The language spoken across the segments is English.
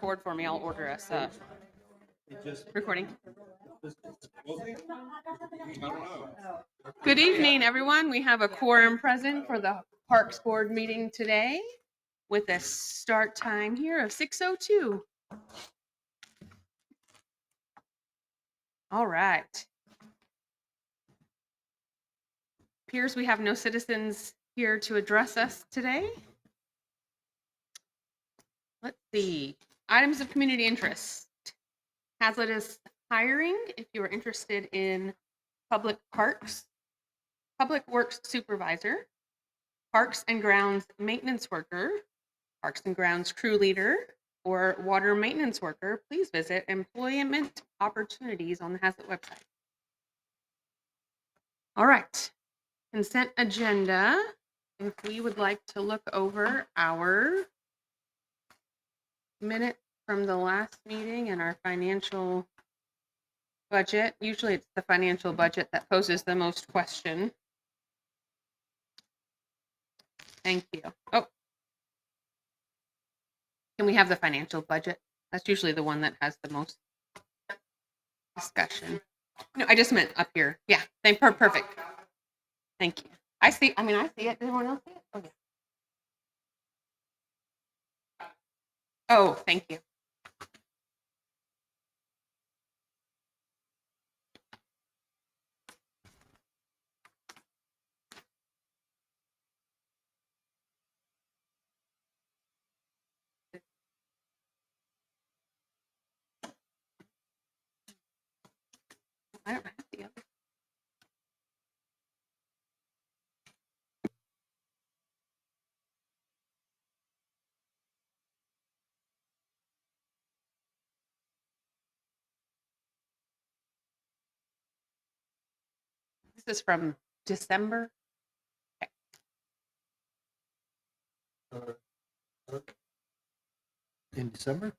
Forward for me. I'll order us recording. Good evening, everyone. We have a quorum present for the Parks Board meeting today with a start time here of 6:02. All right. Appears we have no citizens here to address us today. Let's see. Items of community interest. Haslet is hiring if you are interested in public parks, public works supervisor, parks and grounds maintenance worker, parks and grounds crew leader, or water maintenance worker. Please visit employment opportunities on the Haslet website. All right. Consent agenda. If we would like to look over our minute from the last meeting and our financial budget. Usually it's the financial budget that poses the most question. Thank you. Oh, can we have the financial budget? That's usually the one that has the most discussion. No, I just meant up here. Yeah, perfect. Thank you. I see it. Does everyone else see it? Oh, yeah. Oh, thank you. I don't have the other. This is from December. In December?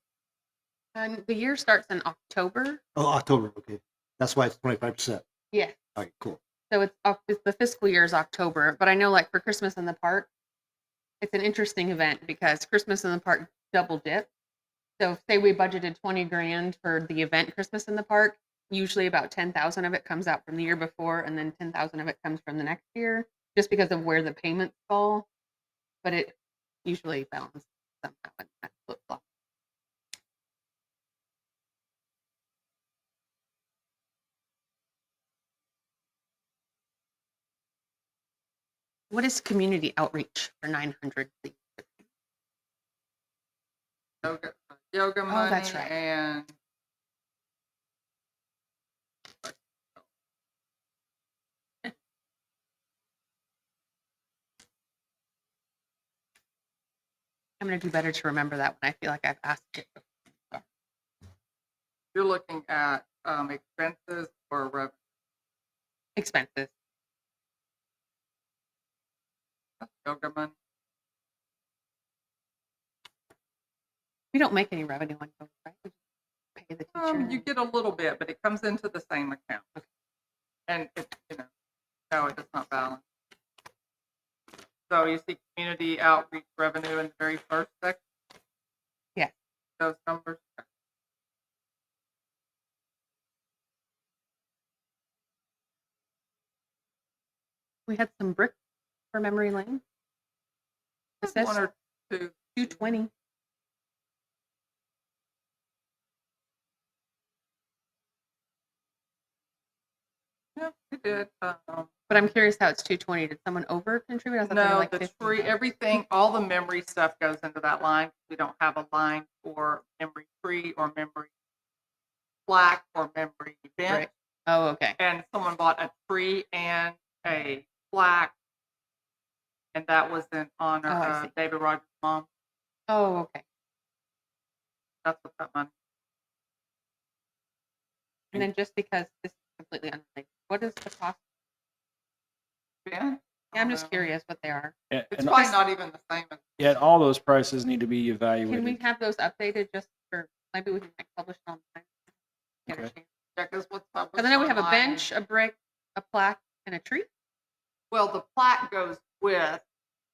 And the year starts in October. Oh, October. Okay. That's why it's 25%. Yeah. All right, cool. So it's the fiscal year is October, but I know like for Christmas in the Park, it's an interesting event because Christmas in the Park double dip. So say we budgeted 20 grand for the event Christmas in the Park, usually about 10,000 of it comes out from the year before, and then 10,000 of it comes from the next year, just because of where the payments fall. But it usually balances somehow in that flip-flop. What is community outreach for 900? Yoga money. Oh, that's right. And I'm going to do better to remember that when I feel like I've asked it before. you're looking at expenses or revenue. Expenses. Yoga money. We don't make any revenue on yoga, right? We just pay the teacher. You get a little bit, but it comes into the same account. Okay. And it, no, it does not balance. So you see community outreach revenue in the very first section? Yeah. Those numbers? We had some bricks for memory lane. It says One or two. 220. Yeah, we did. But I'm curious how it's 220. Did someone over contribute? I thought they were No, like the 50. tree, everything, all the memory stuff goes into that line. We don't have a line for memory tree or memory plaque or memory event. Right. Oh, okay. And someone bought a tree and a plaque, and that was in honor of David Rogers' mom. Oh, okay. That's what that money. And then just because this is completely unrelated, what is the cost? Yeah, I'm just curious what they are. Yeah, it's and probably not even the same as. yet all those prices need to be evaluated. Can we have those updated just for maybe we can publish it online? Okay. Yeah, because what's published Because I know we have a online bench, a brick, a plaque, and a tree. Well, the plaque goes with,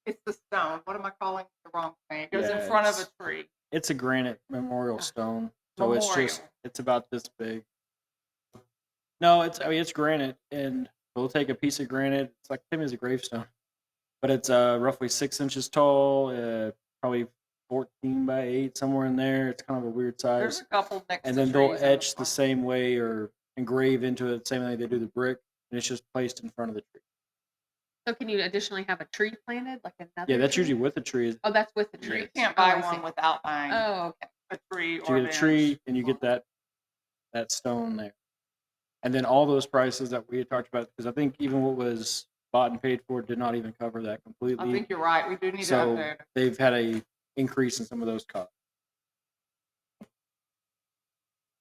it's the stone. What am I calling the wrong thing? It goes in front of a tree. It's a granite memorial stone. So it's just, Memorial. it's about this big. No, it's granite, and we'll take a piece of granite. It's like same as a gravestone, but it's roughly 6 inches tall, probably 14 by 8, somewhere in there. It's kind of a weird There's size. a couple next And to then they'll trees in etch the front. same way or engrave into it the same way they do the brick, and it's just placed in front of the tree. So can you additionally have a tree planted, like another? Yeah, that's tree? usually with the tree. Oh, that's with the You tree. can't Oh, buy I see. one without buying Oh, okay. a tree So or you get a tree, and you get that stone there. And then all those prices that we had talked about, because I think even what was bought and paid for did not even cover that completely. I think you're right. We do need to So update it. they've had a increase in some of those costs.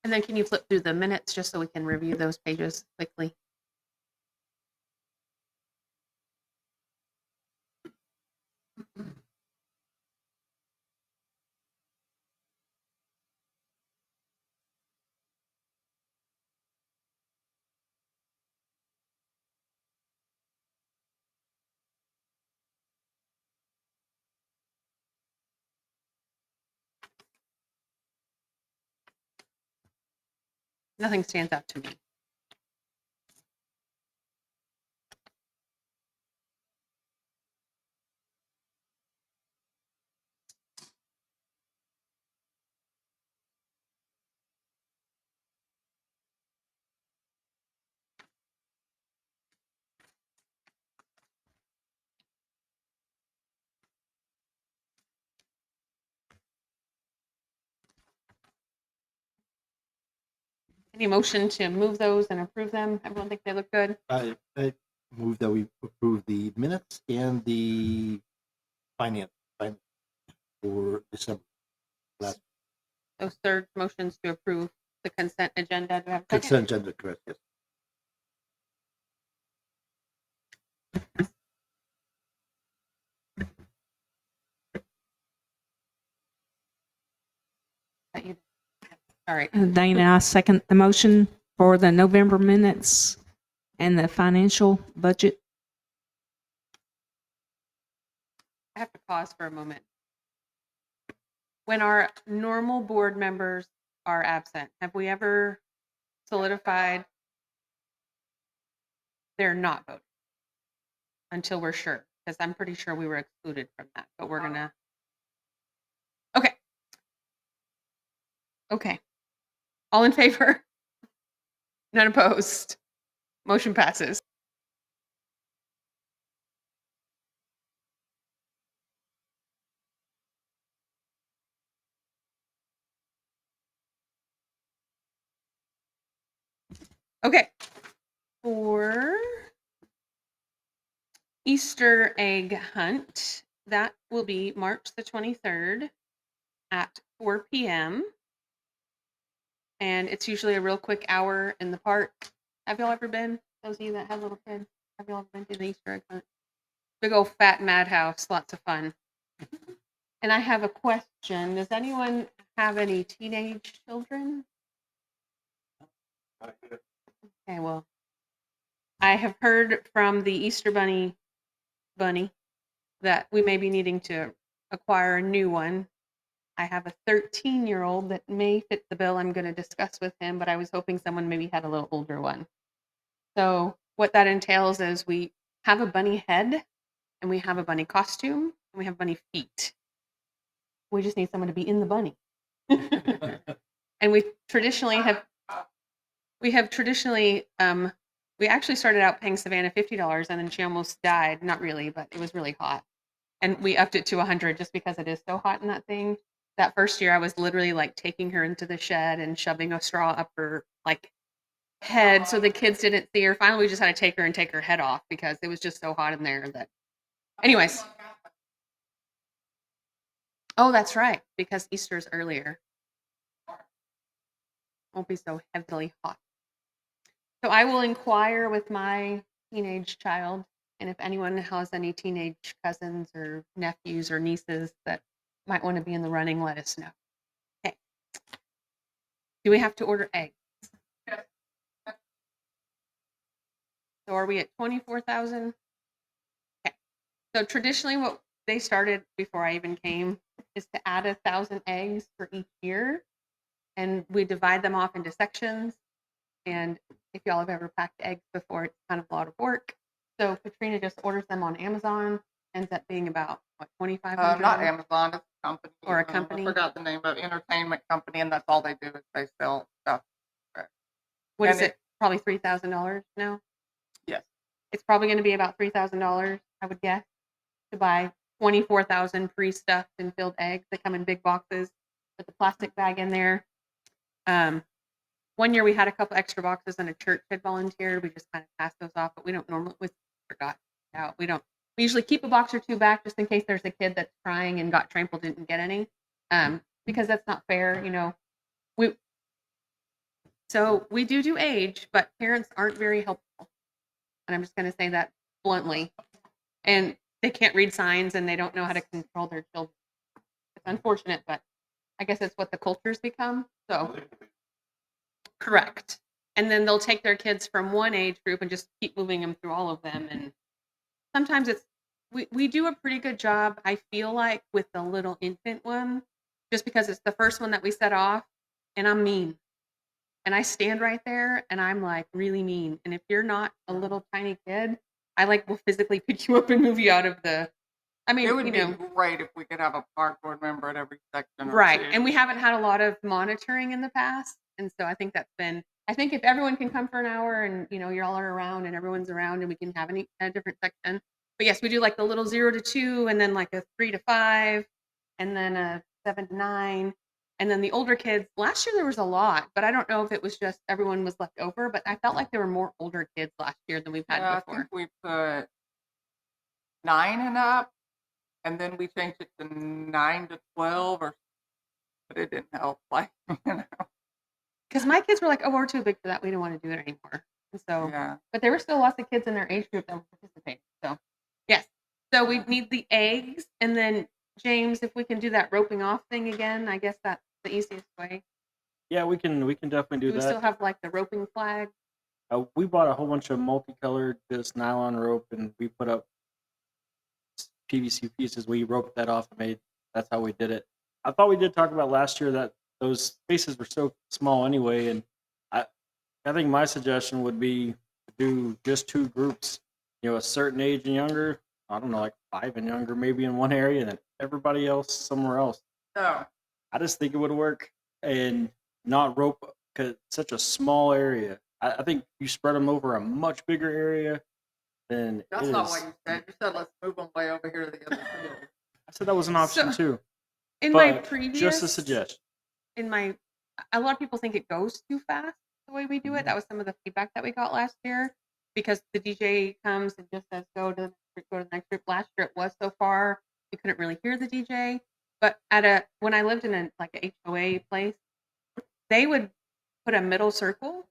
And then can you flip through the minutes just so we can review those pages quickly? Nothing stands out to me. Any motion to move those and approve them? Everyone think they look good? I move that we approve the minutes and the finance for December. Last Those third motions to approve the consent agenda. Do I have a second? consent agenda, correct, yes. All right. Dana, I second the motion for the November minutes and the financial budget. I have to pause for a moment. When our normal board members are absent, have we ever solidified they're not voting until we're sure? Because I'm pretty sure we were excluded from that, but we're gonna. Okay. Okay. All in favor? None opposed. Motion passes. Okay. For Easter egg hunt, that will be March the 23rd at 4 p.m. And it's usually a real quick hour in the park. Have y'all ever been? Those of you that have little kids, have y'all ever been to the Easter egg hunt? Big old fat madhouse, lots of fun. And I have a question. Does anyone have any teenage children? Okay, well, I have heard from the Easter bunny that we may be needing to acquire a new one. I have a 13-year-old that may fit the bill. I'm going to discuss with him, but I was hoping someone maybe had a little older one. So what that entails is we have a bunny head and we have a bunny costume and we have bunny feet. We just need someone to be in the bunny. And we actually started out paying Savannah $50 and then she almost died. Not really, but it was really hot. And we upped it to $100 just because it is so hot in that thing. That first year I was literally like taking her into the shed and shoving a straw up her like head so the kids didn't see her. Finally we just had to take her and take her head off because it was just so hot in there that anyways. Oh, that's right, because Easter's earlier. Won't be so heavily hot. So I will inquire with my teenage child, and if anyone has any teenage cousins or nephews or nieces that might want to be in the running, let us know. Okay. Do we have to order eggs? So are we at 24,000? Okay. So traditionally what they started before I even came is to add 1,000 eggs for each year, and we divide them off into sections. And if y'all have ever packed eggs before, it's kind of a lot of work. So Katrina just orders them on Amazon. Ends up being about what, 2,500. Not Amazon, it's a company. Or a company. I forgot the name of entertainment company, and that's all they do is they sell stuff. What is And it? Probably $3,000 now. Yes. It's probably going to be about $3,000, I would guess, to buy 24,000 pre-stuffed and filled eggs that come in big boxes with the plastic bag in there. One year we had a couple extra boxes and a church had volunteered. We just kind of passed those off, but we don't normally, we forgot out. We usually keep a box or two back just in case there's a kid that's crying and got trampled and didn't get any. Because that's not fair, you know. So we do age, but parents aren't very helpful. And I'm just going to say that bluntly. And they can't read signs and they don't know how to control their children. It's unfortunate, but I guess it's what the culture's become. So correct. And then they'll take their kids from one age group and just keep moving them through all of them. And sometimes we do a pretty good job, I feel like, with the little infant one, just because it's the first one that we set off, and I'm mean. And I stand right there and I'm like really mean. And if you're not a little tiny kid, I like will physically pick you up and move you out of the, I mean, It would you be know, great if we could have a park board member at every section. right. And we haven't had a lot of monitoring in the past. And so I think I think if everyone can come for an hour and, you know, you're all around and everyone's around and we can have a different section. But yes, we do like the little 0 to 2 and then like a 3 to 5 and then a 7 to 9. And then the older kids, last year there was a lot, but I don't know if it was just everyone was left over, but I felt like there were more older kids last year than we've had I before. think we put 9 and up, and then we changed it to 9 to 12, but it didn't help. Like, you know. Because my kids were like, oh, we're too big for that. We don't want to do it anymore. And so, Yeah. but there were still lots of kids in their age group that were participating. So, yes. So we need the eggs. And then, James, if we can do that roping off thing again, I guess that's the easiest way. Yeah, we can definitely do Do we that. still have like the roping flag? We bought a whole bunch of multicolored just nylon rope, and we put up PVC pieces. We roped that off and that's how we did it. I thought we did talk about last year that those spaces were so small anyway, and I think my suggestion would be to do just 2 groups, you know, a certain age and younger, I don't know, like 5 and younger maybe in one area, and then everybody else somewhere else. So, I just think it would work and not rope because it's such a small area. I think you spread them over a much bigger area than that's it not is. what you said. You said let's move them way over here to the other field. I said that was an option So, too. In my But previous, just a suggestion. A lot of people think it goes too fast the way we do it. That was some of the feedback that we got last year because the DJ comes and just says, go to the next group. Last year it was so far, you couldn't really hear the DJ. But when I lived in a HOA place, they would put a middle circle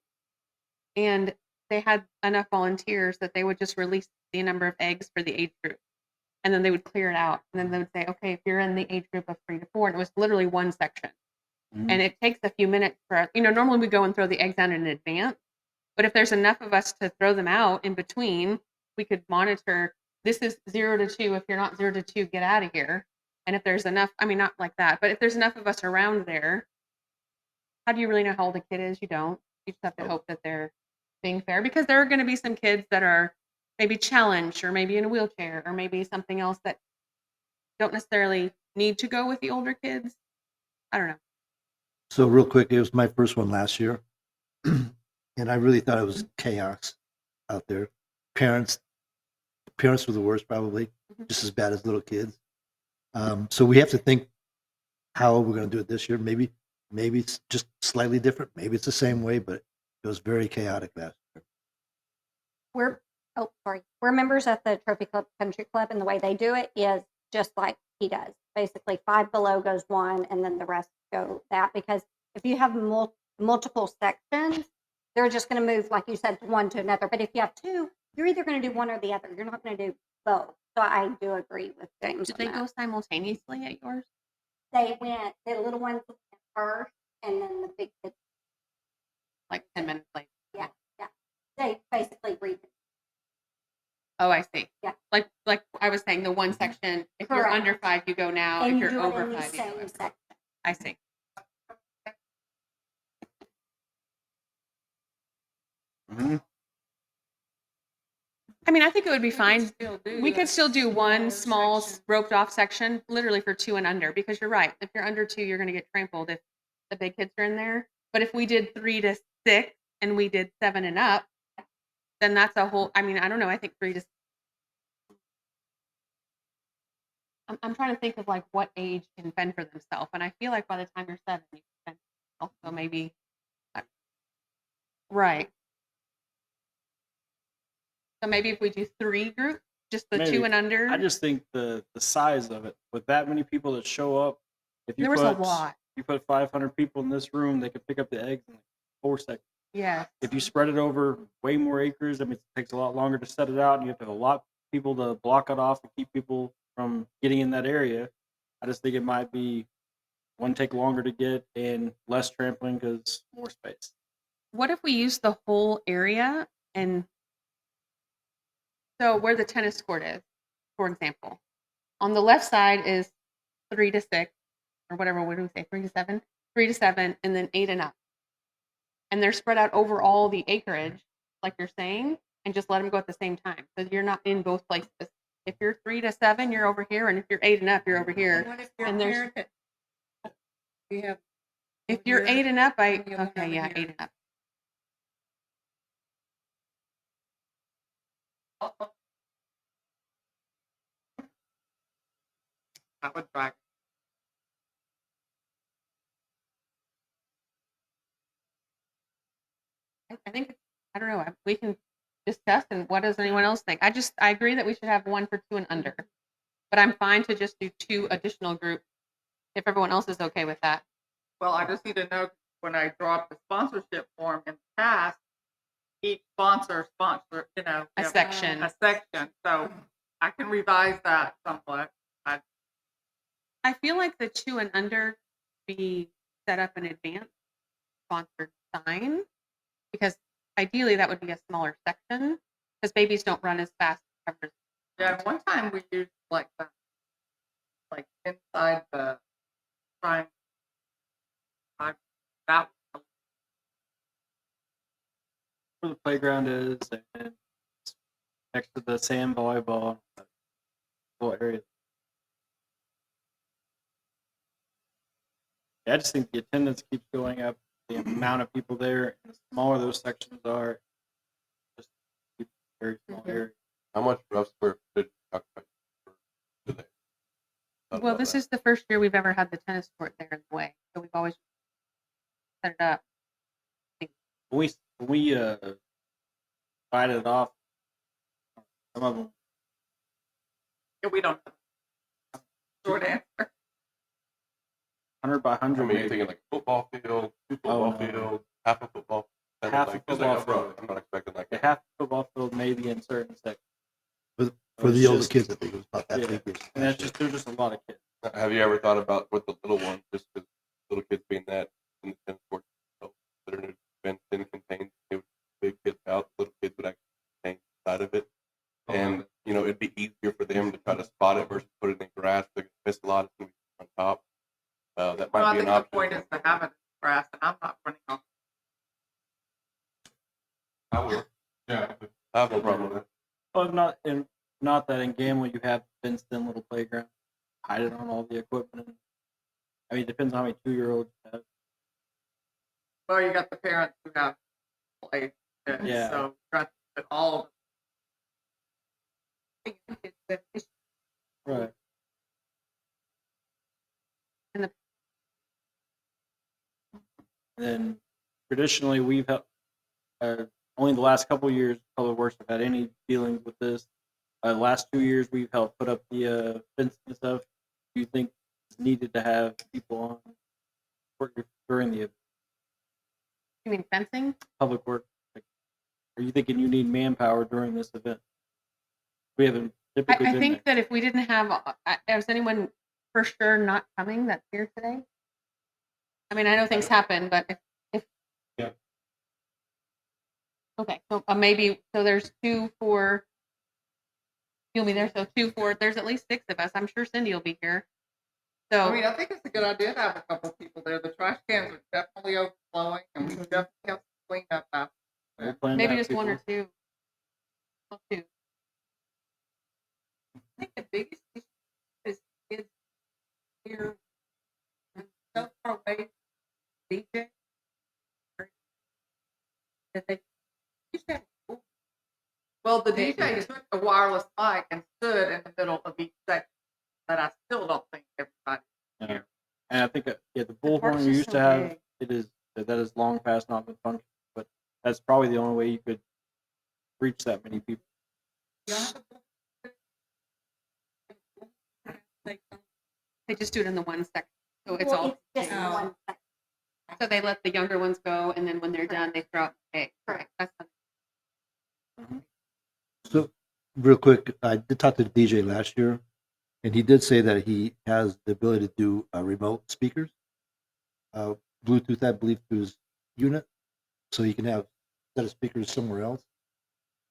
and they had enough volunteers that they would just release the number of eggs for the age group. And then they would clear it out. And then they would say, okay, if you're in the age group of 3 to 4, and it was literally one section. And it takes a few minutes for, normally we go and throw the eggs out in advance. But if there's enough of us to throw them out in between, we could monitor, this is 0 to 2. If you're not 0 to 2, get out of here. And if there's enough, not like that, but if there's enough of us around there, how do you really know how old a kid is? You don't. You just have to hope that they're being fair, because there are going to be some kids that are maybe challenged or maybe in a wheelchair or maybe something else that don't necessarily need to go with the older kids. I don't know. So real quick, it was my first one last year, and I really thought it was chaos out there. Parents were the worst, probably just as bad as little kids. So we have to think how we're going to do it this year. Maybe it's just slightly different. Maybe it's the same way, but it was very chaotic last year. We're members at the Trophy Club Country Club, and the way they do it is just like he does. Basically, 5 below goes 1, and then the rest go that. Because if you have multiple sections, they're just going to move, like you said, one to another. But if you have 2, you're either going to do one or the other. You're not going to do both. So I do agree with James. Did they go simultaneously at yours? The little ones went first, and then the big kids. Like 10 minutes later? Yeah. They basically read. Oh, I see. Yeah. Like I was saying the one section, if you're Correct. under 5, you go now. And If you you're do it over in the 5, you go same over. section. I see. I mean, I think it would be fine. We could still do one small roped off section, literally for 2 and under, because you're right. If you're under 2, you're going to get trampled if the big kids are in there. But if we did 3 to 6 and we did 7 and up, then that's a whole. I mean, I don't know. I think 3 to. I'm trying to think of like what age can fend for themselves, and I feel like by the time you're 7, you can fend for yourself. So maybe. Right. So maybe if we do 3 groups, just the 2 Maybe. and under. I just think the size of it, with that many people that show up, if you There was a lot. you put 500 people in this room, they could pick up the eggs in like 4 seconds. Yeah. If you spread it over way more acres, I mean, it takes a lot longer to set it out, and you have to have a lot of people to block it off and keep people from getting in that area. I just think it might be take longer to get and less trampling because more space. What if we use the whole area and so where the tennis court is, for example, on the left side is 3 to 6 or whatever. What do we say? 3 to 7, 3 to 7, and then 8 and up. And they're spread out over all the acreage, like you're saying, and just let them go at the same time. So you're not in both places. If you're 3 to 7, you're over here, and if you're 8 and up, you're over here. And there's if you're 8 and up, okay, yeah, 8 and up. I would drag. I think I don't know. We can discuss. And what does anyone else think? I agree that we should have 1 for 2 and under, but I'm fine to just do 2 additional groups if everyone else is okay with that. Well, I just need to know when I draw up the sponsorship form in the past, each sponsor, A a section. section. So I can revise that somewhat. I feel like the 2 and under be set up in advance, sponsored sign, because ideally that would be a smaller section because babies don't run as fast as covers. Yeah, one time we used like that, like inside the triangle. That Where the playground is, and next to the sand volleyball little area. Yeah, I just think the attendance keeps going up. The amount of people there, and the smaller those sections are, just keep a very small area. How much rough square footage do they? Well, this is the first year we've ever had the tennis court there in the way, so we've always set it up. When we divided it off, some of them, we don't have short answer. 100 by 100 I mean, you're maybe. thinking like a football field, 2 Oh, football no. field, half a football. field, Half a like, football just like, field. I'm not expecting like The half football field maybe in certain sections. For It's the older just- kids, I think it was about that Yeah. big. And that's just there's just a lot of kids. Have you ever thought about with the little ones, just because little kids being that in the tennis court, so that are fenced and contained, it would big kids out, little kids would actually hang inside of it. And, it'd be easier for them to try to spot it versus put it in grass. They're going to miss a lot. It's going to be on top. That No, might I be think an the option. point is to have it in grass, and I'm not running off. I will. Yeah. I have no problem with it. Well, not that in Gamble you have fenced in little playground, hide it on all the equipment. I mean, it depends on how many 2-year-olds you have. Well, you got the parents who have played it, Yeah. so you got it all. Right. And then traditionally we've had only the last couple of years Public Works have had any dealings with this. Last 2 years we've helped put up the fence and stuff. Do you think it's needed to have people on work during the You mean fencing? Public Works? Like, are you thinking you need manpower during this event? We haven't typically I been think there. that if we didn't have, is anyone for sure not coming that's here today? I mean, I know things happen, but if Yeah. Okay, so maybe so there's 2 for You'll be there, so 2, 4, there's at least 6 of us. I'm sure Cindy will be here. So, I mean, I think it's a good idea to have a couple people there. The trash cans are definitely overflowing, and we definitely have to clean up after. We'll plan to maybe have just 1 or people. 2. Well, 2. I think the biggest issue is kids here and so far away from DJ that they used to have a school. Well, the DJ took a wireless mic and stood in the middle of each section, but I still don't think everybody Yeah. here. And I think, the park's bullhorn you just used so to have, big. it is, that is long past not been functioning, but that's probably the only way you could reach that many people. They just do it in the one section. So it's Well, all, it's just Oh. one section. so they let the younger ones go, and then when they're done, they throw out the egg. Correct. That's So, real quick, I did talk to the DJ last year, and he did say that he has the ability to do remote speakers, Bluetooth, I believe, to his unit, so he can have a set of speakers somewhere else.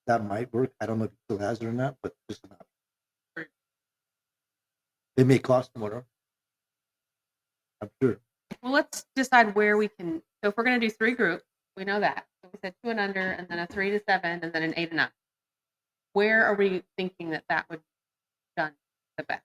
That might work. I don't know if he still has it or not, but just an option. It may cost more. I'm sure. Well, let's decide where we can. So if we're going to do 3 groups, we know that. So we said 2 and under, and then a 3 to 7, and then an 8 and up. Where are we thinking that would be done the best?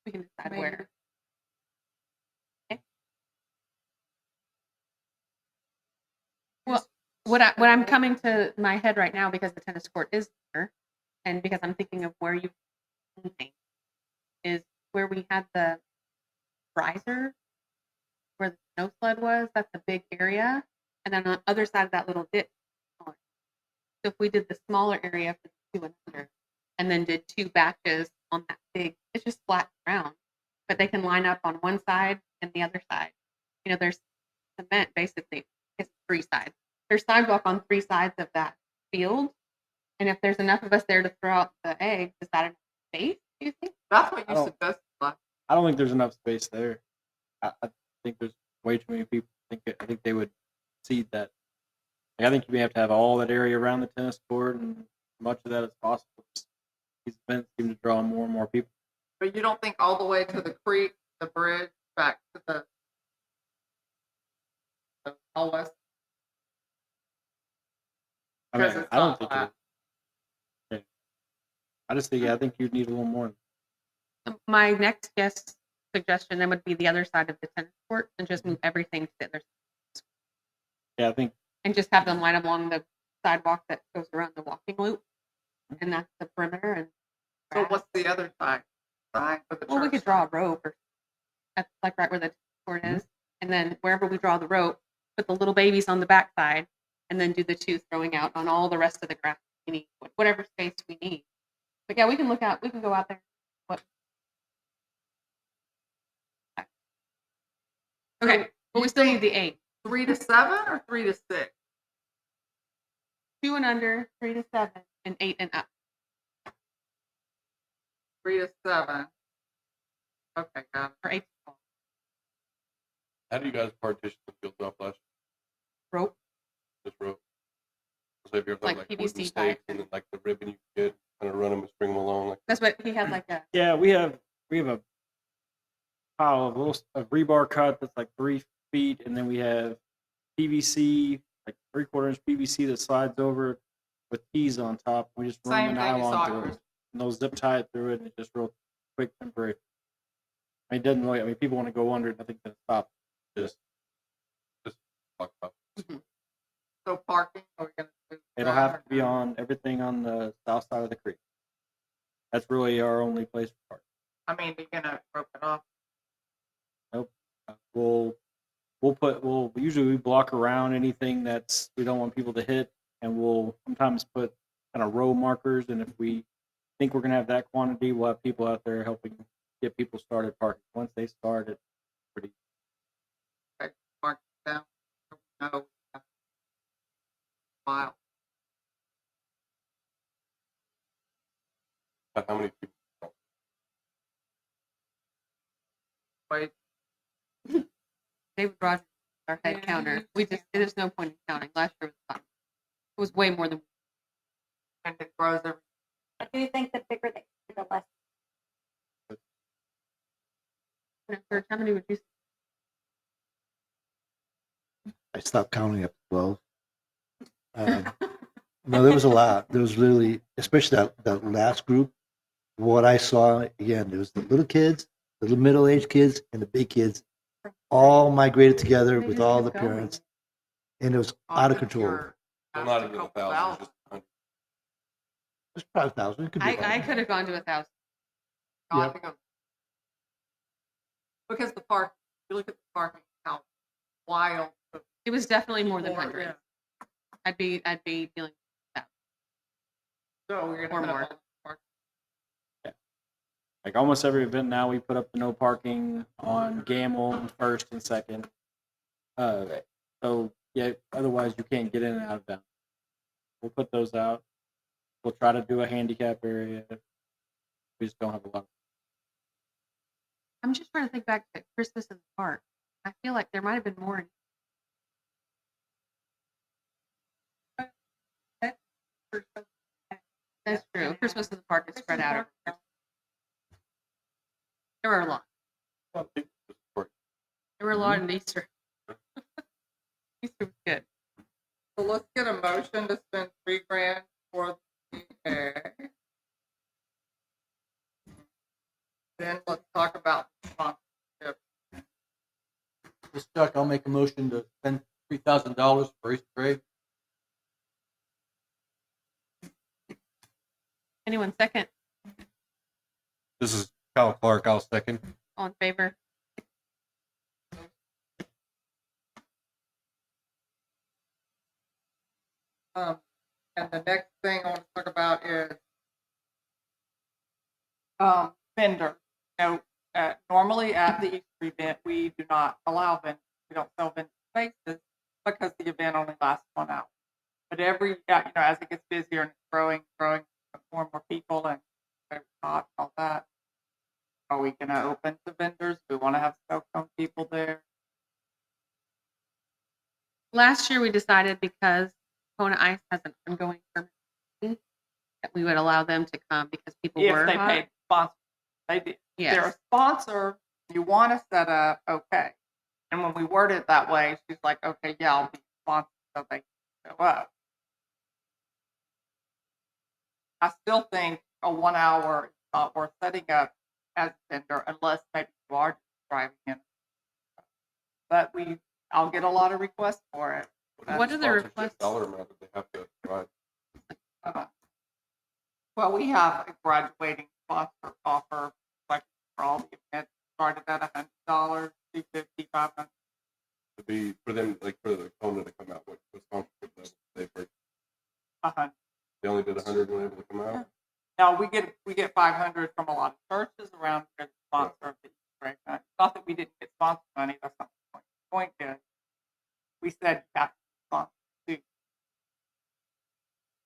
We can decide Maybe. where. Okay. Well, what I'm coming to my head right now, because the tennis court is there, and because I'm thinking of where you think is where we had the riser, where the snow sled was. That's a big area, and then on the other side of that little ditch. So if we did the smaller area for the 2 and under, and then did 2 batches on that big, it's just flat ground, but they can line up on one side and the other side. You know, there's cement basically. It's 3 sides. There's sidewalk on 3 sides of that field, and if there's enough of us there to throw out the eggs, is that enough space? Do you think? That's what I you don't- suggested. Like, I don't think there's enough space there. I think there's way too many people. I think they would exceed that. Like, I think you may have to have all that area around the tennis court and as much of that as possible. These events seem to draw more and more people. but you don't think all the way to the creek, the bridge, back to the all west? I mean, Because it's I don't not think. flat. I just think, I think you'd need a little more. My next guest suggestion then would be the other side of the tennis court, and just move everything to the other side, Yeah, I think. and just have them line up along the sidewalk that goes around the walking loop, and that's the perimeter. And So what's the other side? Side or the well, we church could draw a side? rope, or that's like right where the court Mhm. is, and then wherever we draw the rope, put the little babies on the back side, and then do the 2 throwing out on all the rest of the grass we need, whatever space we need. But yeah, we can look out. We can go out there. What? Okay, So but we you still need think the 8. 3 to 7 or 3 to 6? 2 and under, 3 to 7, and 8 and up. 3 to 7. Okay, got it. Or 8 to 12. How do you guys partition the fields off last Rope. this rope? So if you're Like like PVC wooden pipe. stakes and then like the ribbon you get, kind of run them and string them along. Like That's what he had, like a. Yeah, we have a pile of rebar cut that's like 3 feet, and then we have PVC, like 3/4 inch PVC that slides over with keys on top. We just run Same the thing you saw nylon at through it, Christmas. and they'll zip tie it through it, and it just real quick and break. I mean, it doesn't really. I mean, people want to go under it. I think that's stop. just talk about. So parking, are we gonna do It'll that have or to be no? on everything on the south side of the creek. That's really our only place for parking. I mean, you're gonna rope it off. We'll usually block around anything that's we don't want people to hit, and we'll sometimes put kind of row markers, and if we think we're gonna have that quantity, we'll have people out there helping get people started parking. Once they start it, pretty. Mark it down. No. Wow. How many people? Wait, David Rogers, our head Yeah, counter. he- There's no point in counting. Last year was fun. It was way more than. and it grows every. I do think the bigger the less. Church. How many would you? I stopped counting at 12. No, there was a lot. There was literally, especially that last group. What I saw again, there was the little kids, the little middle-aged kids, and the big kids, all migrated together They with just all kept the going. parents, and it was I out of think control. you're Well, asked not a into the couple thousands, thousand. just 100. It's probably 1,000. It could be. I could have gone to 1,000. I Yep. think because the park, you look at the parking, how wild. It was definitely more than More, 100. yeah. I'd be dealing. So we're Or gonna put more. up all the park. Like almost every event now, we put up the no parking on Gamble first and second. So yeah, otherwise you can't get in and out of them. We'll put those out. We'll try to do a handicap area. We just don't have a lot. I'm just trying to think back to Christmas in the park. I feel like there might have been more. That's true. Christmas in the park is spread out. There were a lot. There were a lot in Easter. Easter was good. So let's get a motion to spend $3,000 for the PA. Then let's talk about sponsorship. This Chuck, I'll make a motion to spend $3,000 for Easter egg. Anyone second? This is Kyle Clark. I'll second. All in favor? And the next thing I want to talk about is vendors. You know, normally at the Easter event, we do not allow vendors. We don't sell vendor spaces because the event only lasts 1 hour. But as it gets busier and it's growing, more and more people and it's hot and all that, are we going to open to vendors? We want to have snow cone people there. Last year we decided because Kona Ice has an ongoing permit that we would allow them to come because people If were they hot. paid sponsor, they did. Yes. They're a sponsor. You want to set up, okay. And when we word it that way, she's like, okay, yeah, I'll be sponsored so they can show up. I still think a 1 hour is not worth setting up as a vendor unless maybe you are just driving in. But I'll get a lot of requests for it. What are the Sponsorship requests? dollar amount that they have to provide? Well, we have a graduating sponsor offer, like for all the events, started at $100, $250, $500. To be for them, like for the Kona to come out with sponsorship level, they break. $100. They only did 100 when able to come out. Now we get 500 from a lot of churches around here to sponsor the Easter egg hunt. Not that we didn't get sponsor money. That's not the point. The point is, we said you have to sponsor too.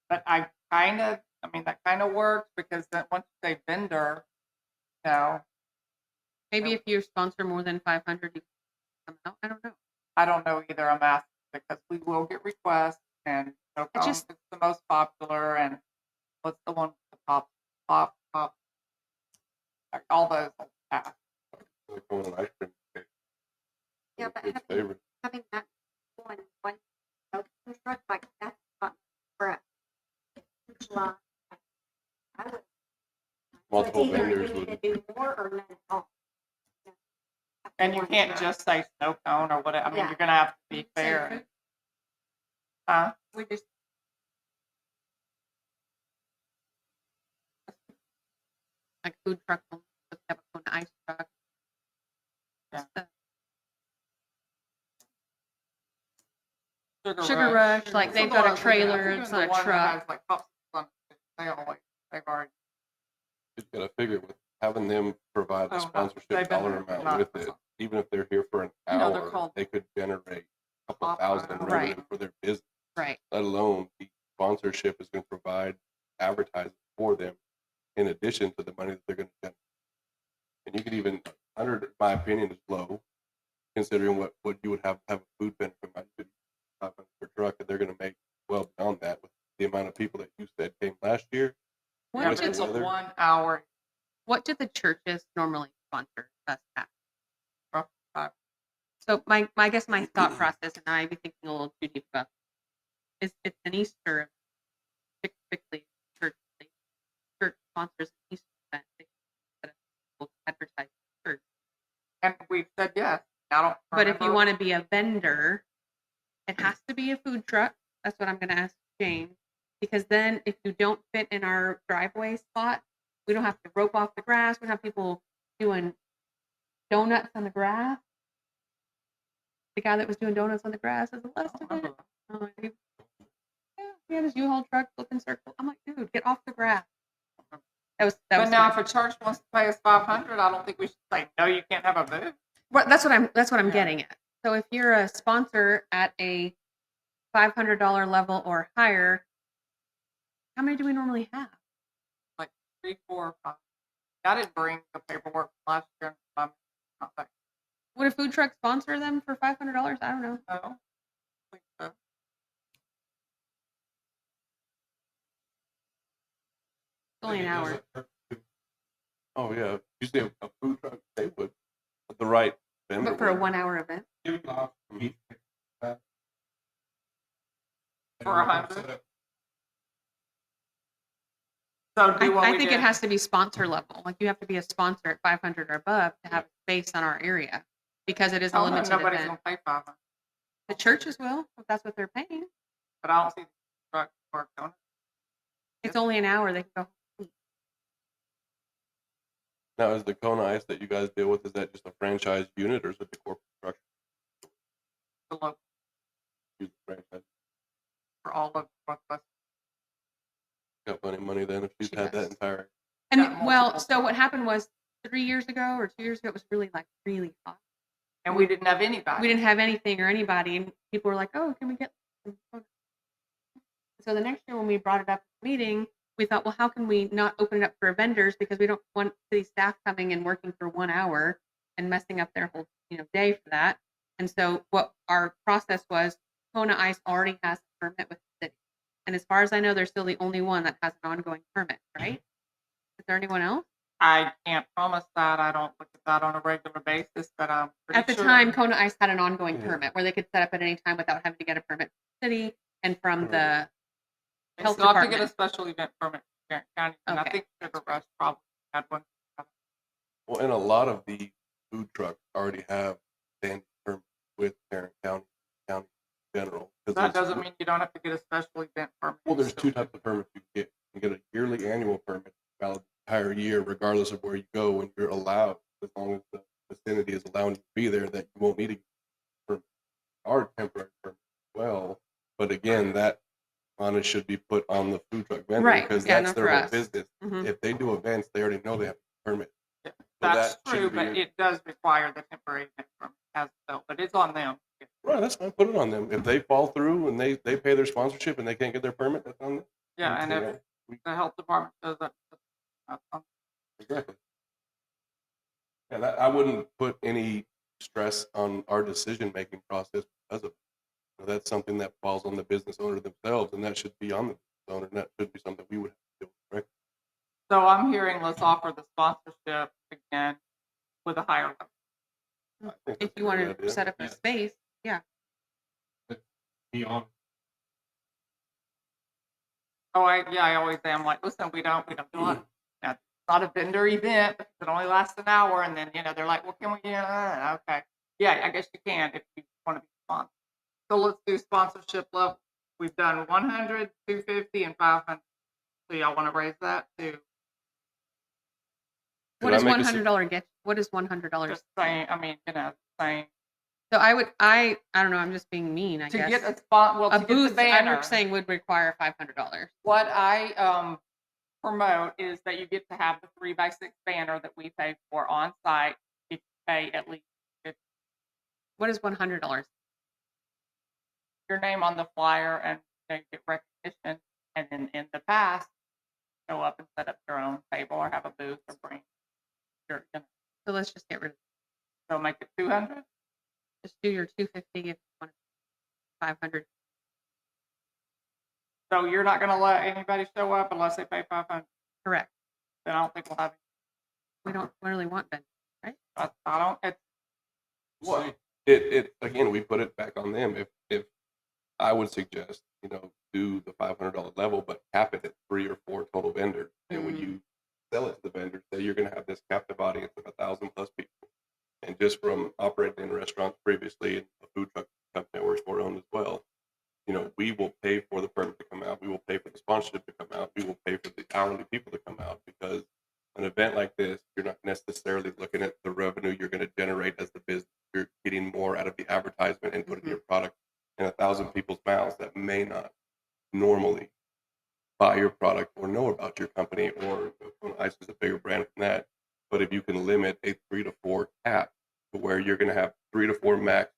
But that kind of works because then once you say vendor, Maybe if you sponsor more than 500, you can come out. I don't know. I don't know either. I'm asking because we will get requests and snow I cone just- is the most popular and what's the one with the pop, like all those will pass. The Kona ice cream cake. Yeah, but Kids' favorite. having that one truck like that's not for July. I would. Multiple Either vendors we need would. to do more or none at all. And you can't just say snow cone or whatever. I mean, Yeah. you're gonna have to be fair. Huh? We just like food truck, have a Kona Ice truck. Yeah. The Sugar, Sugar Rush, like Some they've of got a those, trailer, even it's the not a one that truck. has, like, popsicles on it, they've already. You gotta figure with having them provide Oh, a no, sponsorship they've been dollar there, amount not with for it, some. even if they're here for an You know, they're hour, called they could generate a couple pop- thousand in Right. revenue for their business. Right. Let alone the sponsorship is going to provide advertising for them in addition to the money that they're going to generate. And you could even 100, in my opinion, is low, considering what you would have to have a food vendor come out to 500 per truck, and they're going to make well beyond that with the amount of people that you said came last year. What Yeah, with but do, the it's a weather. 1 hour. what do the churches normally sponsor us at? Rough time. So I guess my thought process, and I might be thinking a little too deep about this, is it's an Easter event. Typically church sponsors an Easter event. They set up people to advertise the church. And we've said yes. I don't But if you remember. want to be a vendor, it has to be a food truck. That's what I'm going to ask James. Because then if you don't fit in our driveway spot, we don't have to rope off the grass. We don't have people doing donuts on the grass. The guy that was doing donuts on the grass is I arrested. don't remember that. Oh, he had his U-Haul truck looking circle. I'm like, dude, get off the grass. That But was now, my- if a church wants to pay us 500, I don't think we should say no. You can't have a booth. Well, that's what I'm Yeah. getting at. So if you're a sponsor at a $500 level or higher, how many do we normally have? 3, 4, or 5. I didn't bring the paperwork from last year. I'm not that. Would a food truck sponsor them for $500? I don't know. No. I think so. It's only an hour. Oh yeah, you say a food truck, they would. But the right vendor. But for a would. 1 hour event? For 100. So do what I we think did. it has to be sponsor level. Like you have to be a sponsor at 500 or above to have space on our area because it is a Oh, no, limited nobody's event. gonna pay 500. The churches will, if that's what they're paying. But I don't see the truck work on it. It's only an hour. They can go. Now, is the Kona Ice that you guys deal with, is that just a franchise unit or is it the corporate structure? The local Use the franchise. for all of Northwest. Got plenty of money then if she's She had that does. entire. And Got well, multiple so what happened was 3 years ago or 2 years ago, it was really hot. And we didn't have anybody. We didn't have anything or anybody, and people were like, "Oh, can we get some photos?" So the next year when we brought it up at the meeting, we thought, well, how can we not open it up for vendors because we don't want city staff coming and working for 1 hour and messing up their whole day for that. And so what our process was, Kona Ice already has a permit with the city, and as far as I know, they're still the only one that has an ongoing permit, right? Is there anyone else? I can't promise that. I don't look at that on a regular basis, but I'm pretty At the sure. time, Kona Ice had an ongoing Yeah. permit where they could set up at any time without having to get a permit from the city and from the They health still have to get a department. special event permit from Tarrant County, and I Okay. think Sugar Rush probably had one. Well, and a lot of the food trucks already have standing permits with Tarrant County in general. 'Cause That there's- doesn't mean you don't have to get a special event permit. Well, there's Still two do. types of permits you can get. You can get a yearly annual permit, valid the entire year, regardless of where you go, and you're allowed, as long as the vicinity is allowing you to be there, that you won't need a permit. Our temporary permit as well, but again, that onus should be put on the food truck vendor Right, because yeah, that's not their for whole us. business. Mhm. If they do events, they already know they have a permit. Yeah, So That's that true, shouldn't be but your- it does require the temporary event permit as well, but it's on them. Right, that's fine. Put it on them. If they fall through and they pay their sponsorship and they can't get their permit, that's on them. Yeah, and if the health department does that, that's on. Exactly. Yeah, I wouldn't put any stress on our decision-making process because of it. That's something that falls on the business owner themselves, and that should be on the business owner, and that should be something we would have to do, correct? So I'm hearing let's offer the sponsorship again with a higher level. I think If that's a you want great to idea. set up a space, yeah. Oh, I always am like, listen, we don't do it. It's not a vendor event. Because it only lasts an hour, and then they're like, well, can we? Yeah, okay. Yeah, I guess you can if you want to be sponsored. So let's do sponsorship level. We've done 100, 250, and 500. So y'all want to raise that to What Could I does make a $100 get? What is $100? just saying? I mean, saying So I don't know. I'm just being mean. I to guess get a spot. Well, a to booth. get the banner. I'm saying would require $500. What I promote is that you get to have the 3x6 banner that we pay for on site if you pay at least What is $100? your name on the flyer and get recognition. And then in the past, go up and set up your own table or have a booth or bring your. So let's just get rid of So make it 200. Just do your 250 if you want 500. So you're not going to let anybody show up unless they pay 500. Correct. Then I don't think we'll have. We don't really want vendors, right? I don't. It's Well, it again, we put it back on them. If I would suggest, do the $500 level, but cap it at 3 or 4 total vendors. And when you sell it to the vendors, say you're going to have this captive audience of 1,000 plus people. And just from operating in restaurants previously, and a food truck company I work for owned as well, we will pay for the permit to come out. We will pay for the sponsorship to come out. We will pay for the hourly people to come out, because an event like this, you're not necessarily looking at the revenue you're going to generate as the business. You're getting more out of the advertisement and putting your product in 1,000 people's mouths that may not normally buy your product or know about your company, or Ice is a bigger brand than that. But if you can limit a 3 to 4 cap to where you're going to have 3 to 4 max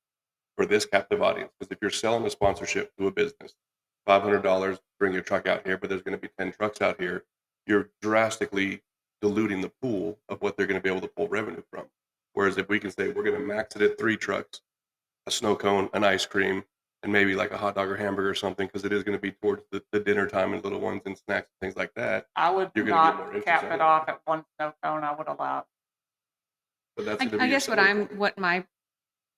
for this captive audience, because if you're selling a sponsorship to a business, $500, bring your truck out here, but there's going to be 10 trucks out here, you're drastically diluting the pool of what they're going to be able to pull revenue from. Whereas if we can say we're going to max it at 3 trucks, a snow cone, an ice cream, and maybe like a hot dog or hamburger or something, because it is going to be towards the dinner time and little ones and snacks and things like that. I would You're gonna get more not interest cap out it of it. off at 1 snow cone. I would allow it. But that's I, gonna be I your guess selling point. what my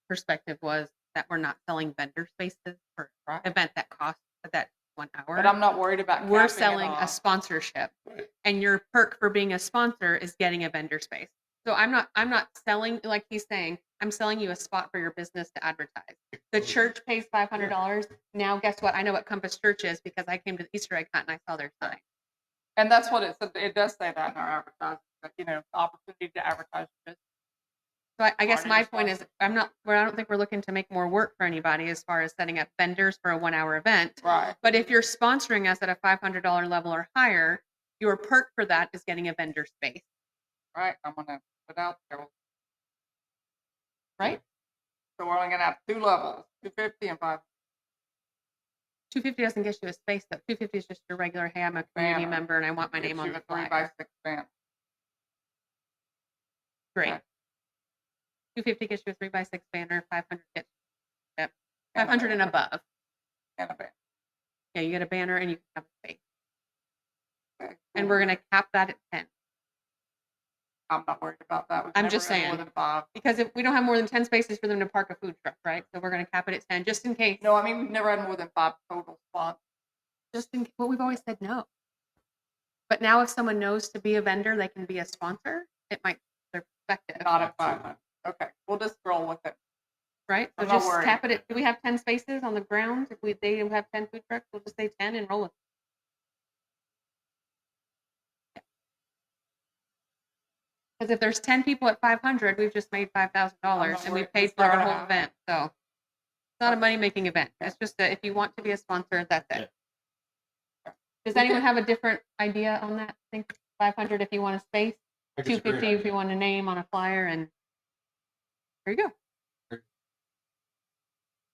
perspective was that we're not selling vendor spaces for an event that costs that 1 hour. But I'm not worried about. We're capping it selling a off. sponsorship, Right. and your perk for being a sponsor is getting a vendor space. So I'm not selling, like he's saying, I'm selling you a spot for your business to advertise. The church pays $500. Now guess what? I know what Compass Church is because I came to the Easter egg hunt and I saw their sign. And that's what it said. It does say that in our advertising. That, opportunity to advertise your business. So I guess Already my point is responsible. I don't think we're looking to make more work for anybody as far as setting up vendors for a 1 hour event. Right. But if you're sponsoring us at a $500 level or higher, your perk for that is getting a vendor space, Right. I'm gonna put out there. right? So we're only gonna have 2 levels, 250 and 500. 250 doesn't get you a space though. 250 is just your regular, hey, I'm a community Banner. member and I want my Gets name on you the a 3 flyer. by 6 banner. Great. Okay. 250 gets you a 3 by 6 banner. 500 gets yep. And a 500 and banner. above. And a banner. Yeah, you get a banner and you can have a space. Okay. And we're gonna cap that at 10 I'm not worried about that. We've I'm never just had more saying. than 5. because if we don't have more than 10 spaces for them to park a food truck, right? So we're gonna cap it at 10 just in case. No, I mean we've never had more than 5 total spots. Just in well, we've always said no. But now if someone knows to be a vendor, they can be a sponsor. It might their perspective, Not at 500. Okay, we'll just roll with it. right? So I'm not just worried. cap it at. Do we have 10 spaces on the grounds? If they have 10 food trucks, we'll just say 10 and roll with it. Because if there's 10 people at 500, we've just made $5,000 and we worried. paid It's for not our gonna whole happen. event. So it's not a money making event. It's just that if you want to be a sponsor, that's it. Does anyone have a different idea on that? I think 500 if you want a space, I disagree. 250 if you want a name on a flyer, and there you go.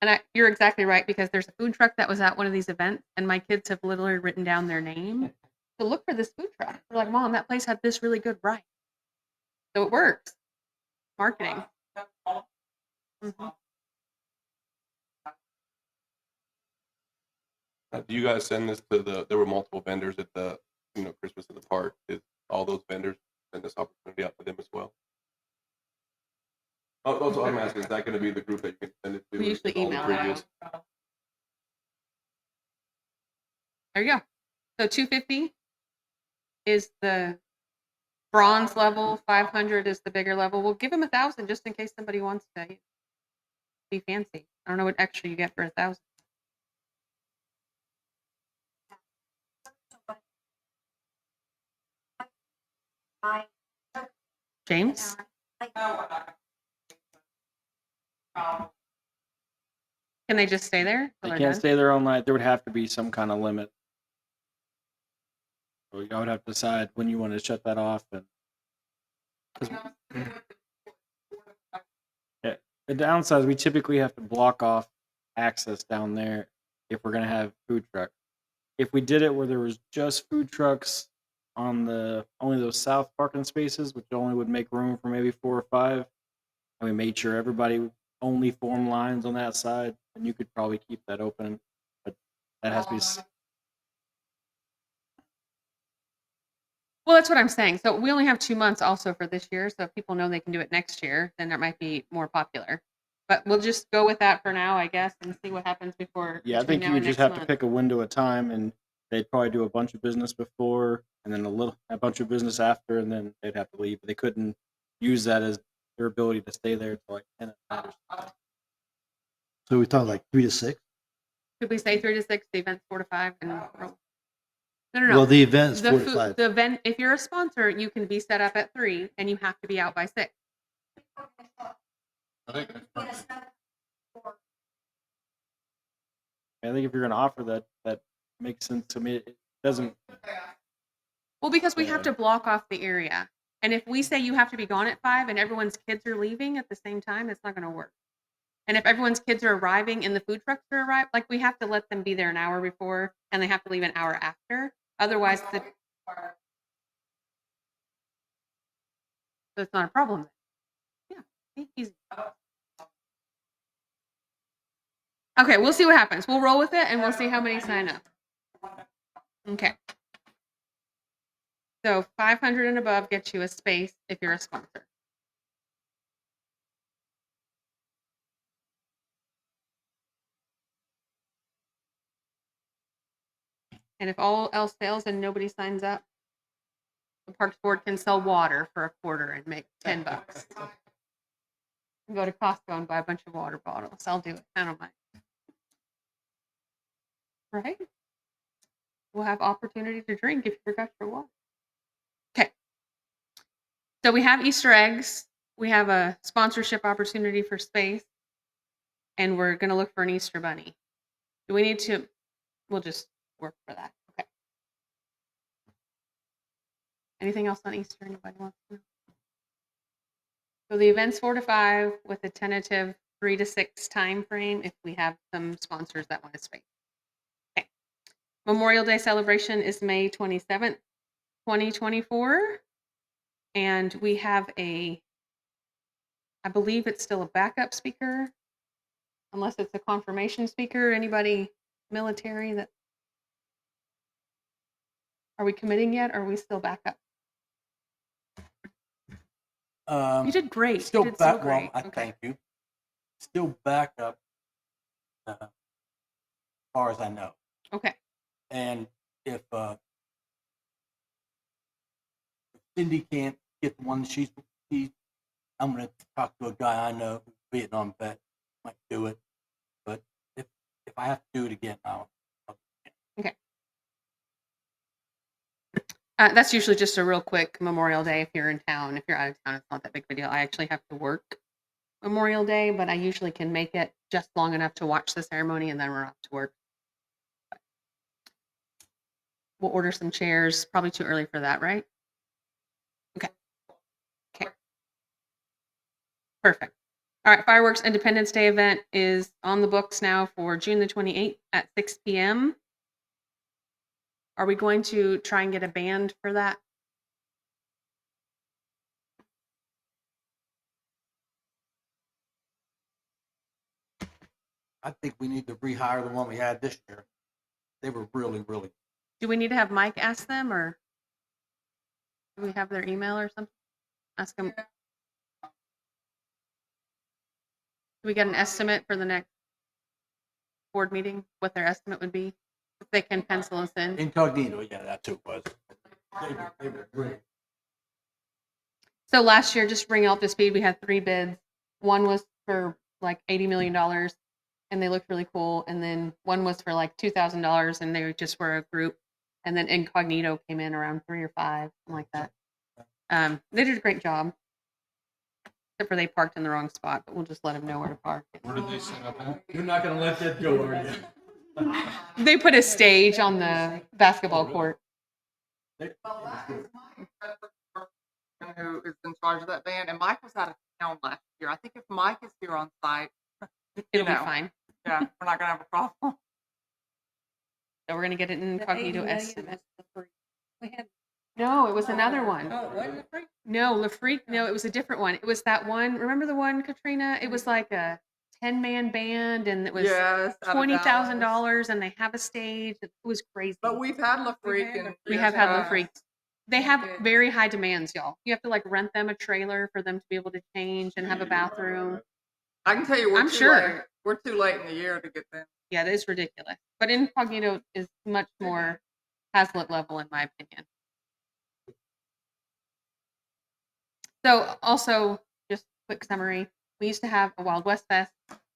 And you're exactly right, because there's a food truck that was at one of these events, and my kids have literally written down their name to look for this food truck. They're like, Mom, that place had this really good rice. So it works. Marketing. Mhm. Do you guys send this to there were multiple vendors at the, Christmas in the park. Did all those vendors send this opportunity out to them as well? Oh, that's what I'm asking. Is that going to be the group that you can send it to? We usually Is all the email previous- There you go. So 250 is the bronze level, 500 is the bigger level. We'll give them 1,000 just in case somebody wants to be fancy. I don't know what extra you get for 1,000. James? Can they just stay there? They till they're can't done? stay there all night. There would have to be some kind of limit. So I would have to decide when you want to shut that off. And yeah, the downside is we typically have to block off access down there if we're going to have food trucks. If we did it where there was just food trucks on only those south parking spaces, which only would make room for maybe 4 or 5, and we made sure everybody only form lines on that side, and you could probably keep that open, but that has to be. Well, that's what I'm saying. So we only have 2 months also for this year. So if people know they can do it next year, then that might be more popular. But we'll just go with that for now, I guess, and see what happens before. Yeah, I between think now you would and just next have to month. pick a window of time, and they'd probably do a bunch of business before, and then a bunch of business after, and then they'd have to leave. They couldn't use that as their ability to stay there till like 10 at night or something. So we're talking like 3 to 6? Could we say 3 to 6, the event's 4 to 5, and roll? No. Well, the event's The 4 to food, 5. the event. If you're a sponsor, you can be set up at 3, and you have to be out by 6. I think if you're going to offer that, that makes sense to me. It doesn't. Well, because we have to block off the area, and if we say you have to be gone at 5, and everyone's kids are leaving at the same time, it's not going to work. And if everyone's kids are arriving and the food trucks are arriving, like we have to let them be there an hour before, and they have to leave an hour after. Otherwise, so it's not a problem. Yeah, easy. Okay, we'll see what happens. We'll roll with it, and we'll see how many sign up. Okay. So 500 and above gets you a space if you're a sponsor. And if all else fails and nobody signs up, the Parks Board can sell water for a quarter and make $10. Go to Costco and buy a bunch of water bottles. I'll do it. I don't mind. Right? We'll have opportunity to drink if you forgot your water. Okay. So we have Easter eggs. We have a sponsorship opportunity for space. And we're going to look for an Easter bunny. Do we need to? We'll just work for that. Okay. Anything else on Easter anybody wants to know? So the event's 4 to 5 with a tentative 3 to 6 time frame if we have some sponsors that want to space. Okay. Memorial Day celebration is May 27th, 2024. And we have I believe it's still a backup speaker, unless it's a confirmation speaker. Anybody military that, are we committing yet, or are we still backup? You did great. Still You did so back. Well, great. I Okay. thank you. Still back up, as far as I know. Okay. And if Cindy can't get the one she's I'm going to talk to a guy I know who's a Vietnam vet, might do it. But if I have to do it again, I'll Okay. That's usually just a real quick Memorial Day if you're in town. If you're out of town, it's not that big of a deal. I actually have to work Memorial Day, but I usually can make it just long enough to watch the ceremony, and then we're off to work. We'll order some chairs. Probably too early for that, right? Okay. Okay. Perfect. All right. Fireworks Independence Day event is on the books now for June the 28th at 6 p.m. Are we going to try and get a band for that? I think we need to rehire the one we had this year. They were really, really. Do we need to have Mike ask them, or do we have their email or something? Ask them. Do we get an estimate for the next board meeting? What their estimate would be? If they can pencil us in. Incognito, yeah, that's who it was. They were great. So last year, just to bring you up to speed, we had 3 bids. One was for like $80 million, and they looked really cool. And then one was for like $2,000, and they just were a group. And then Incognito came in around 3 or 5, something like that. They did a great job, except for they parked in the wrong spot. But we'll just let them know where to park. Where did they set up at? You're not going to let that go, are you? They put a stage on the basketball court. Who is in charge of that band? And Mike was out of town last year. I think if Mike is here on site, It'll be fine. yeah, we're not going to have a problem. So we're gonna get an Incognito estimate. No, it was another one. Oh, it wasn't a freak? No, Le Freak. No, it was a different one. It was that one. Remember the one, Katrina? It was like a 10-man band, and it was Yes, out of $20,000, Dallas. and they have a stage. It was crazy. But we've had La Freak and We have had Le uh, Freaks. They have Okay. very high demands, y'all. You have to like rent them a trailer for them to be able to change and have a bathroom. I can tell you, I'm too sure. late. We're too late in the year to get them. Yeah, that is ridiculous. But Incognito is much more Haslet level, in my opinion. So, also, just quick summary: we used to have a Wild West Fest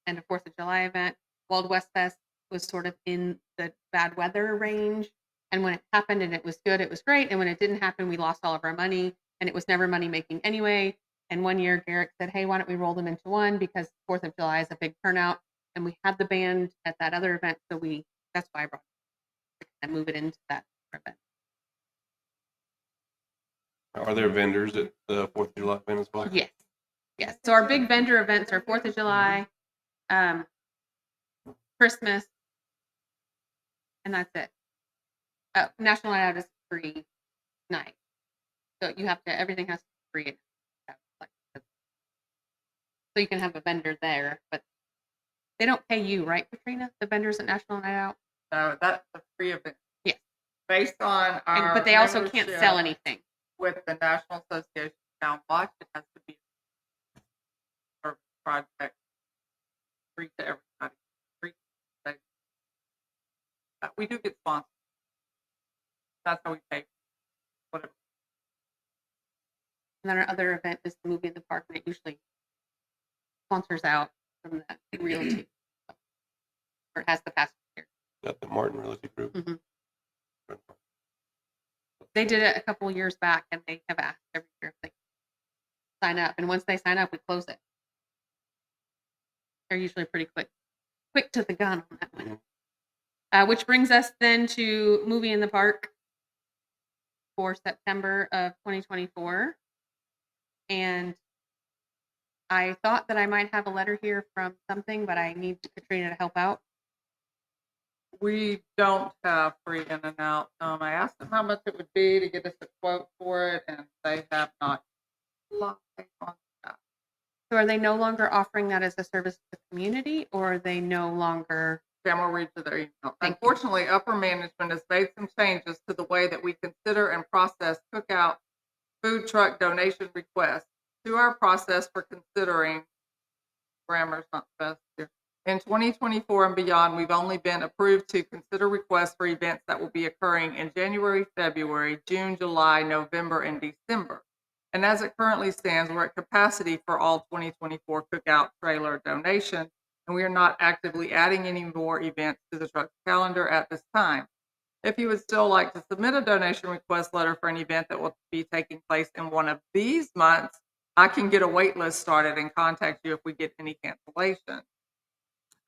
and a 4th of July event. Wild West Fest was sort of in the bad weather range, and when it happened and it was good, it was great. And when it didn't happen, we lost all of our money, and it was never money making anyway. And one year, Garrick said, "Hey, why don't we roll them into one? Because 4th of July is a big turnout, and we had the band at that other event, so that's why I brought it and move it into that event." Are there vendors at the 4th of July event as well? Yes. Yes. So our big vendor events are 4th of July, Christmas, and that's it. National Night Out is free night. So everything has to be free. So you can have a vendor there, but they don't pay you, right, Katrina? The vendors at National Night Out? No, that's a free event. Yes. Based on our But they also can't sell membership anything. with the National Association of Town Watch, it has to be a project free to everybody. Free to everybody. We do get sponsored. That's how we pay. Whatever. And then our other event is the movie in the park, and it usually sponsors out from that realty. Or it has the past year. Got the Martin Realty Group. Mhm. They did it a couple years back, and they have asked every year if they sign up. And once they sign up, we close it. They're usually pretty quick to the gun on that one. Which brings us then to movie in the park for September of 2024. And I thought that I might have a letter here from something, but I need Katrina to help out. We don't have free in and out. I asked them how much it would be to get us a quote for it, and they have not lied on that. So are they no longer offering that as a service to the community, or are they no longer? Okay, I'm gonna read to their email. Thank you. Unfortunately, upper management has made some changes to the way that we consider and process cookout food truck donation requests. To our process for considering, grammar's not the best here. In 2024 and beyond, we've only been approved to consider requests for events that will be occurring in January, February, June, July, November, and December. And as it currently stands, we're at capacity for all 2024 cookout trailer donation, and we are not actively adding any more events to the truck calendar at this time. If you would still like to submit a donation request letter for an event that will be taking place in one of these months, I can get a wait list started and contact you if we get any cancellation.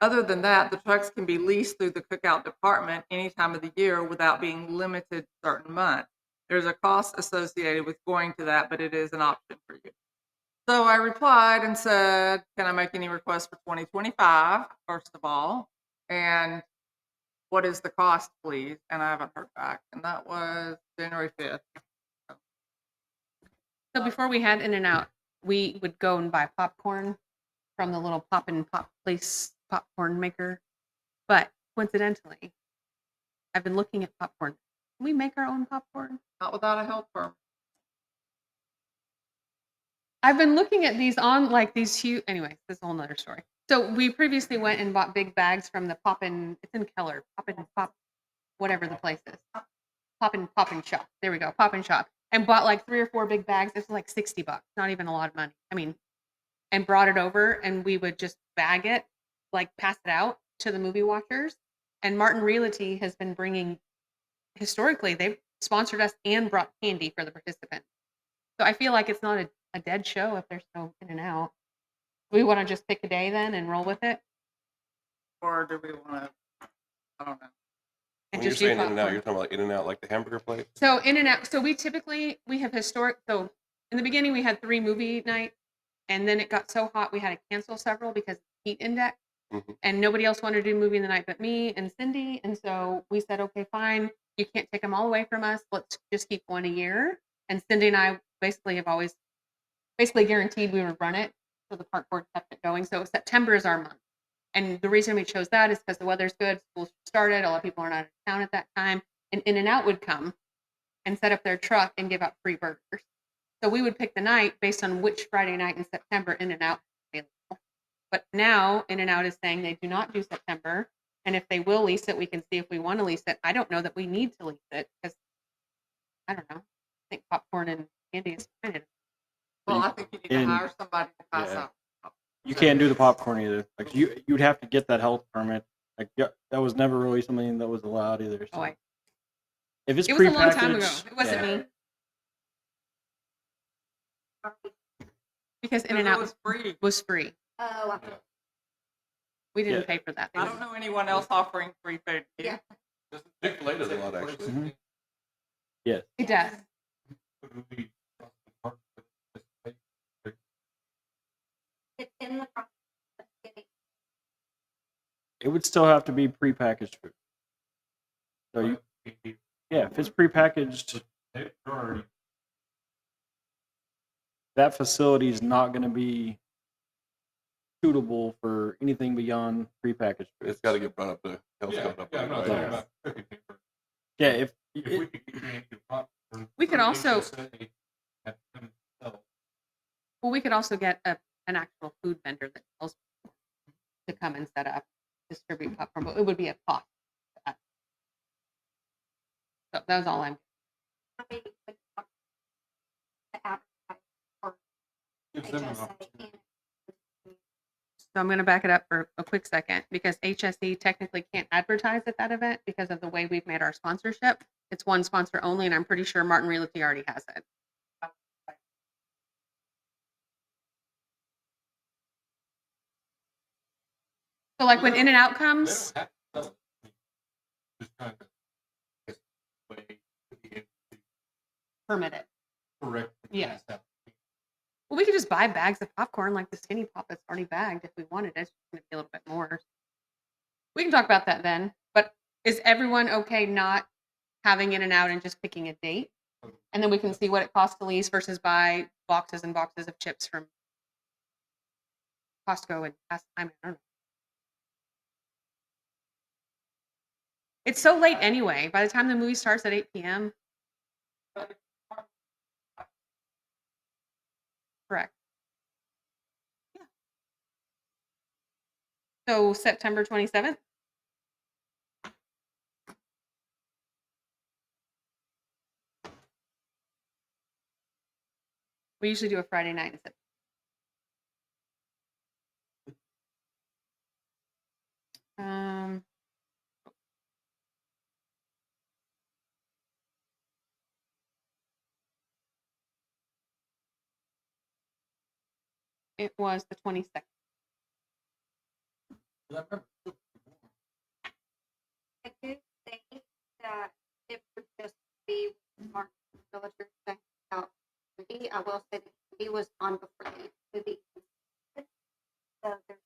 Other than that, the trucks can be leased through the cookout department any time of the year without being limited to certain months. There's a cost associated with going to that, but it is an option for you. So I replied and said, can I make any requests for 2025, first of all? And what is the cost, please? And I haven't heard back. And that was January 5th. So before we had In and Out, we would go and buy popcorn from the little pop and pop place popcorn maker. But coincidentally, I've been looking at popcorn. Can we make our own popcorn? Not without a help firm. I've been looking at these on like these huge. Anyways, this is a whole nother story. So we previously went and bought big bags from the it's in Keller, Pop, whatever the place is. Pop and Shop. There we go, Pop and Shop. And bought like 3 or 4 big bags. It's like $60, not even a lot of money. I mean, and brought it over, and we would just bag it, like pass it out to the movie watchers. And Martin Realty has been bringing, historically, they've sponsored us and brought candy for the participants. So I feel like it's not a dead show if there's no In and Out. We want to just pick a day then and roll with it. Or do we want to, I don't know. And When you're just do saying In and Out, popcorn. you're talking about In and Out like the hamburger place? So In and Out. So we have so in the beginning we had 3 movie nights, and then it got so hot we had to cancel several because of heat index. Mhm. And nobody else wanted to do movie in the night but me and Cindy. And so we said, okay, fine. you can't take them all away from us. Let's just keep one a year. And Cindy and I basically have always guaranteed we would run it. So the park board kept it going. So September is our month. And the reason we chose that is because the weather's good, school started, a lot of people are not in town at that time, and In-N-Out would come and set up their truck and give out free burgers. So we would pick the night based on which Friday night in September In-N-Out was available. But now In-N-Out is saying they do not do September, and if they will lease it, we can see if we want to lease it. I don't know that we need to lease it because I don't know. I think popcorn and candy is kind of. Well, I think you need to And- hire somebody to pass yeah. out. You can't do the popcorn either. Like you'd have to get that health permit. Like that was never really something that was allowed either. So. Oh, If it's it was a long time ago. prepackaged, It wasn't yeah. me because Because In-N-Out it was free. was free. Oh, We didn't Yeah. pay for that. I don't know anyone else offering free food. Do you? Yeah. Chick-fil-A does a lot, actually. Mhm. Yes. It does. it's in the process of getting. It would still have to be prepackaged food. So if it's prepackaged, that facility is not going to be suitable for anything beyond prepackaged food. It's got to get brought up to health code up there, right? Yeah, if We could also. Well, we could also get an actual food vendor that sells to come and set up, distribute popcorn, but it would be a cost. to us. So that was all I'm. Maybe we could talk to advertise or HSA and So I'm going to back it up for a quick second because HSE technically can't advertise at that event because of the way we've made our sponsorship. It's one sponsor only, and I'm pretty sure Martin Realty already has it. So like when In-N-Out comes, permit it. Correct. Yeah. Well, we could just buy bags of popcorn like the skinny pop that's already bagged if we wanted it. It's going to be a little bit more. We can talk about that then. But is everyone okay not having In-N-Out and just picking a date? And then we can see what it costs to lease versus buy boxes and boxes of chips from Costco and I don't know. It's so late anyway. By the time the movie starts at 8 p.m. Correct. Yeah. So September 27th? We usually do a Friday night in September. It was the 22nd. I do think that it would just be Martin Villager checking out movie. I will say that he was on before the movie. So there's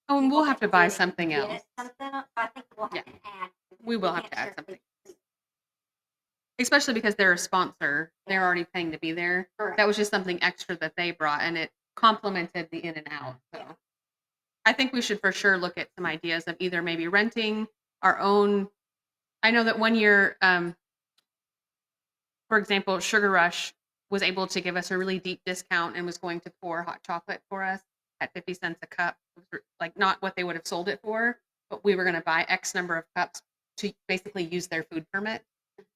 Oh, and people we'll have that to buy didn't something get else. Something else. I think we'll have Yeah. to add. We will have can't to add share something. food. Especially because they're a sponsor. They're already paying to be there. Correct. That was just something extra that they brought and it complemented the In-N-Out. So I think we should for sure look at some ideas of either maybe renting our own. I know that one year, for example, Sugar Rush was able to give us a really deep discount and was going to pour hot chocolate for us at 50 cents a cup. It was like not what they would have sold it for, but we were going to buy X number of cups to basically use their food permit.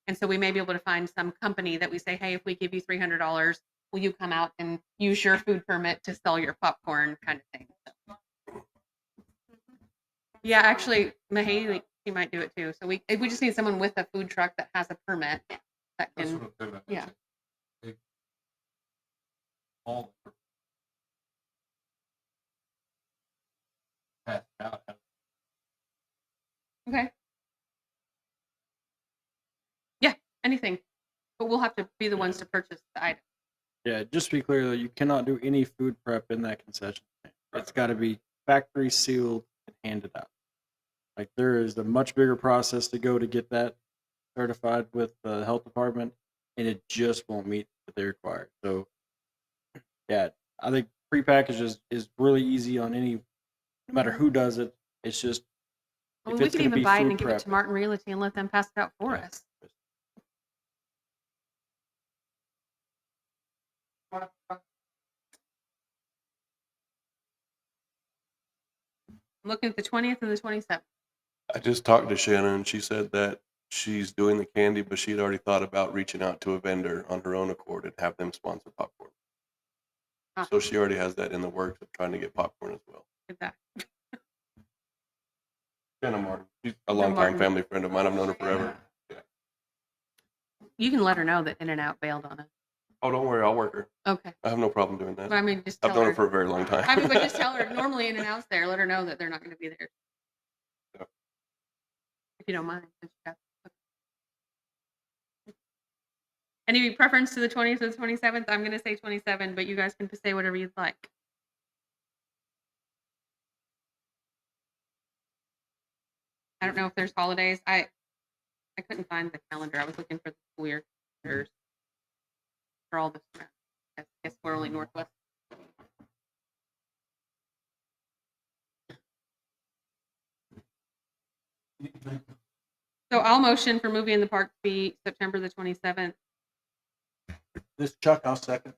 And so we may be able to find some company that we say, hey, if we give you $300, will you come out and use your food permit to sell your popcorn kind of thing? So, yeah, actually, Mahaley, she might do it too. So we just need someone with a food truck that has a permit that can. Yeah. Okay. Yeah, anything. But we'll have to be the ones to purchase the item. Yeah, just to be clear though, you cannot do any food prep in that concession stand. It's got to be factory sealed and handed out. Like there is a much bigger process to go to get that certified with the health department, and it just won't meet what they require. So, yeah, I think prepackaged is really easy on any, no matter who does it. It's just Well, if we it's could going to even be buy it food and give it to prep. Martin Realty and let them pass it out for Yeah. us. I'm looking at the 20th and the 27th. I just talked to Shannon and she said that she's doing the candy, but she'd already thought about reaching out to a vendor on her own accord and have them sponsor popcorn. Ah. So she already has that in the works of trying to get popcorn as well. Look at that. Shannon Martin, she's a Martin. longtime family friend of mine. I've known her forever. You can let her know that In-N-Out bailed on us. Oh, don't worry, I'll work her. Okay. I have no problem doing that. But I mean, just I've tell known her. her for a very long time. I mean, but just tell her normally In-N-Out's there. Let her know that they're not going to be there. Yeah. If you don't mind. Any preference to the 20th or the 27th? I'm going to say 27, but you guys can say whatever you'd like. I don't know if there's holidays. I couldn't find the calendar. I was looking for the school year calendars for all the. I guess we're only Northwest. So I'll motion for movie in the park to be September the 27th. This Chuck, I'll second.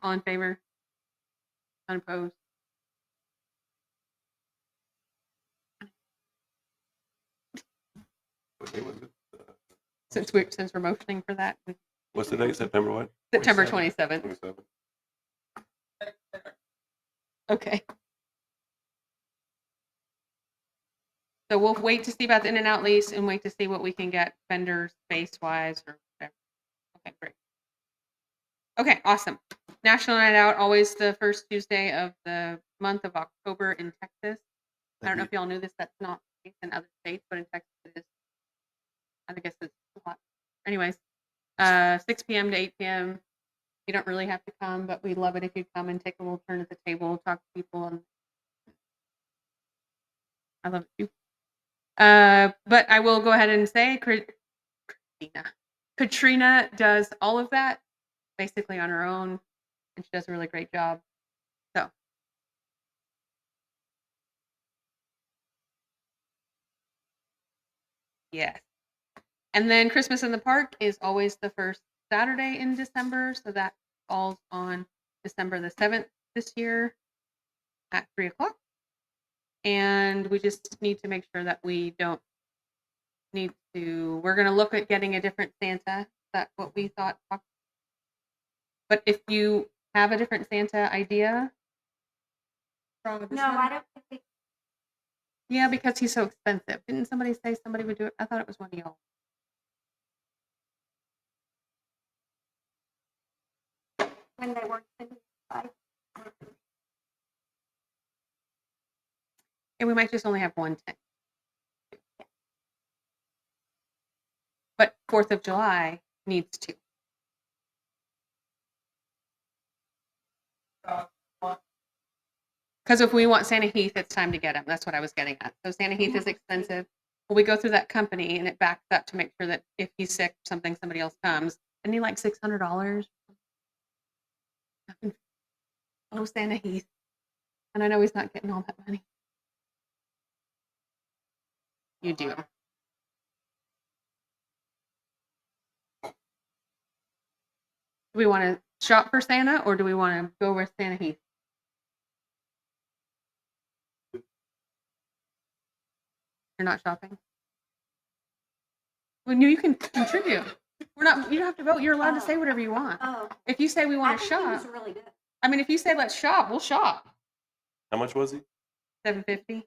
All in favor? Unopposed? What day was it? Since we're motioning for that, What's the date? September what? September 27th. 27. Okay. So we'll wait to see about the In-N-Out lease and wait to see what we can get vendor space-wise or whatever. Okay, great. Okay, awesome. National Night Out, always the first Tuesday of the month of October in Texas. I don't know if y'all knew this. That's not the case in other states, but in Texas it is. I guess it's a lot. Anyways, 6 p.m. to 8 p.m. You don't really have to come, but we'd love it if you come and take a little turn at the table, talk to people. And I love it too. But I will go ahead and say Katrina does all of that basically on her own, and she does a really great job. So. Yes. And then Christmas in the Park is always the first Saturday in December. So that falls on December the 7th this year at 3 o'clock. And we just need to make sure that we don't need to, we're going to look at getting a different Santa. That's what we thought. But if you have a different Santa idea, No, I don't think yeah, because he's so expensive. Didn't somebody say somebody would do it? I thought it was one of y'all. when they were like, And we might just only have one tent. But 4th of July needs two. Because if we want Santa Heath, it's time to get him. That's what I was getting at. So Santa Heath is expensive. Well, we go through that company and it backs up to make sure that if he's sick or something, somebody else comes. And he like $600. Oh, Santa Heath. And I know he's not getting all that money. You do. Do we want to shop for Santa or do we want to go with Santa Heath? You're not shopping? Well, you can contribute. We're not. You don't have to vote. You're allowed to say whatever you want. oh, If you say we I want to think he shop, was really good. I mean, if you say let's shop, we'll shop. How much was he? $750.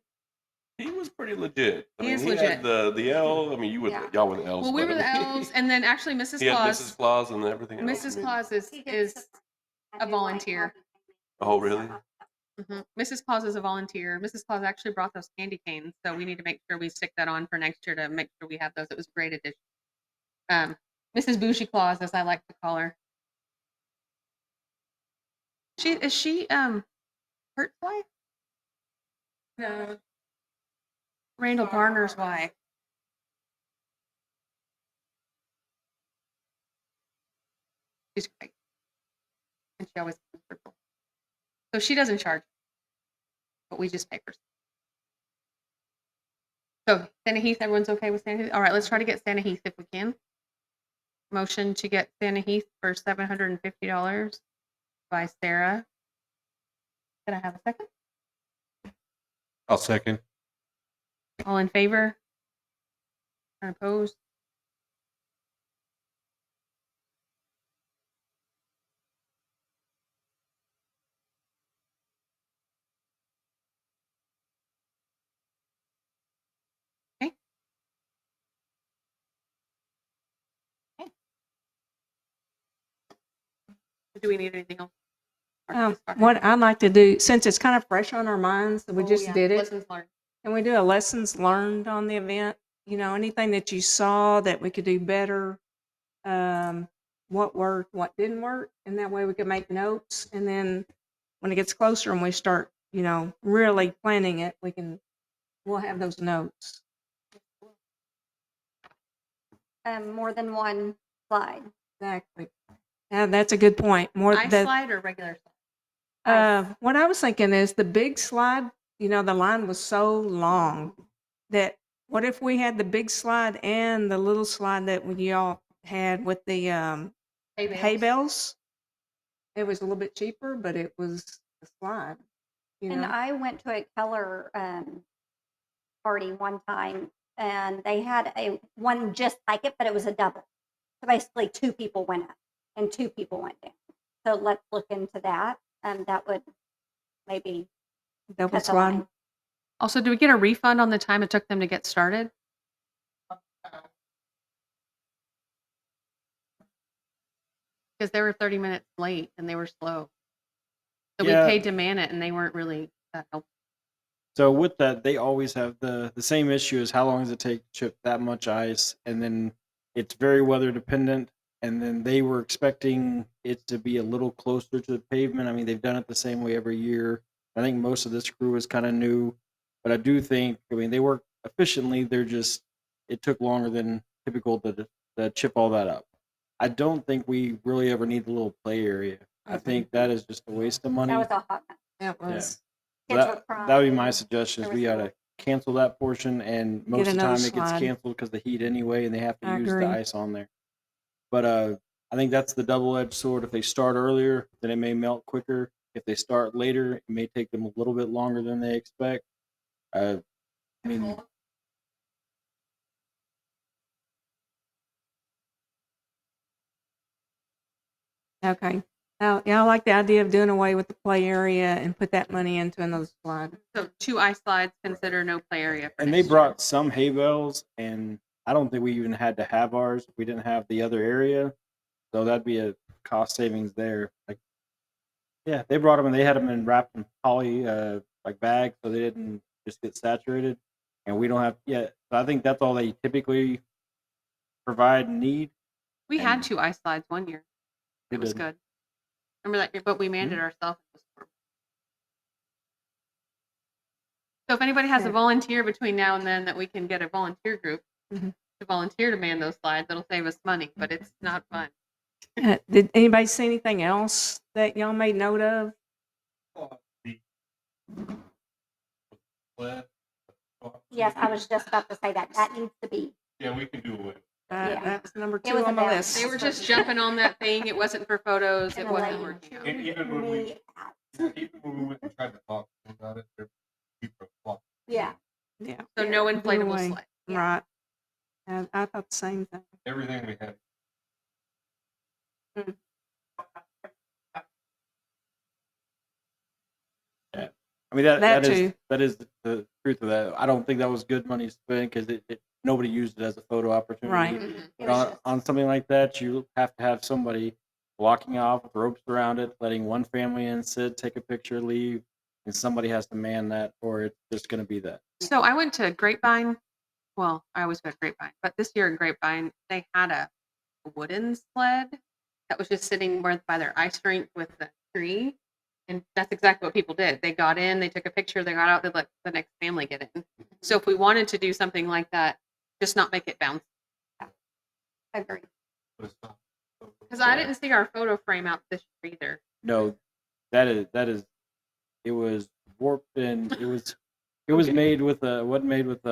He was pretty legit. I He mean, is he legit. had the L. I mean, Yeah. y'all were the L's. Well, we but were the I mean, elves, and then actually Mrs. He had Claus. Mrs. Claus and everything else. I Mrs. mean, Claus is He did so- I a do like volunteer. how he Oh, really? Mrs. Claus is a volunteer. Mrs. Claus actually brought those candy canes, so we need to make sure we stick that on for next year to make sure we have those. It was a great addition. Mrs. Bougie Claus, as I like to call her. Is she Kurt's wife? No. Randall Garner's wife. She's great. And she always comes for full. So she doesn't charge, but we just pay for. So Santa Heath, everyone's okay with Santa Heath? All right, let's try to get Santa Heath if we can. Motion to get Santa Heath for $750 by Sarah. Can I have a second? I'll second. All in favor? Opposed? Okay. Okay. Do we need anything else? What I'd like to do, since it's kind of fresh on our minds, that we just did it, Lessons learned. can we do a lessons learned on the event? You know, anything that you saw that we could do better, what worked, what didn't work, and that way we could make notes. And then when it gets closer and we start, you know, really planning it, we'll have those notes. More than one slide. Exactly. That's a good point. Ice slide or regular slide? What I was thinking is the big slide, you know, the line was so long that what if we had the big slide and the little slide that we all had with the hay bales? It was a little bit cheaper, but it was a slide. You And know? I went to a Keller party one time, and they had one just like it, but it was a double. So basically, 2 people went up and 2 people went down. So let's look into that, and that would maybe Double cut the slide. line. Also, do we get a refund on the time it took them to get started? Because they were 30 minutes late and they were slow. So Yeah. we paid to man it and they weren't really that helpful. So with that, they always have the same issue as how long does it take to chip that much ice, and then it's very weather dependent. And then they were expecting it to be a little closer to the pavement. I mean, they've done it the same way every year. I think most of this crew is kind of new, but I do think, I mean, they work efficiently. It took longer than typical to chip all that up. I don't think we really ever need the little play area. I think that is just a waste of money. That was a hot mess. That was. Kids were That would be my crying. suggestion. Is There we was ought to cancel that portion, and most of the another time it gets slide. canceled because of the heat anyway, and they have to I use agree. the ice on there. But I think that's the double-edged sword. If they start earlier, then it may melt quicker. If they start later, it may take them a little bit longer than they expect. I mean, Okay. Now, yeah, I like the idea of doing away with the play area and put that money into another slide. So 2 ice slides, consider no play area. For and they next year. brought some hay bales, and I don't think we even had to have ours. We didn't have the other area, so that'd be a cost savings there. Like, yeah, they brought them and they had them in wrapped in poly like bags, so they didn't just get saturated. And we don't have yet. So I think that's all they typically provide and need. We had and- 2 ice slides one year. We It was did. good. Remember that? But we manned it ourselves. So if anybody has a Okay. volunteer between now and then that we can get a volunteer group Mhm. to volunteer to man those slides, that'll save us money, but it's not fun. Did anybody see anything else that y'all made note of? Yes, I was just about to say that. That needs to be. Yeah, we can do away. Yeah. That's number It 2 was on the about- list. They were just jumping on that thing. It wasn't for photos. It And wasn't like- working out. And even when we, Me out. even when we went and tried to talk to them about it, they're super floppy. Yeah. Yeah. So no Get inflatable away. sled. Right. And I thought the same thing. Everything we had. I mean that That that is too. that is the truth of that. I don't think that was good money spent because nobody used it as a photo opportunity. Right. Mhm. It But was on, just- on something like that, you have to have somebody blocking off with ropes around it, letting one family in, sit, take a picture, leave, and somebody has to man that, or it's just going to be that. So I went to Grapevine. Well, I always go to Grapevine, but this year in Grapevine, they had a wooden sled that was just sitting by their ice rink with the tree. And that's exactly what people did. They got in, they took a picture, they got out, they let the next family get in. So if we wanted to do something like that, just not make it bounce. Agreed. Because Because I didn't see our photo frame out this year either. No, that is it was warped and it was Okay. made with wasn't made with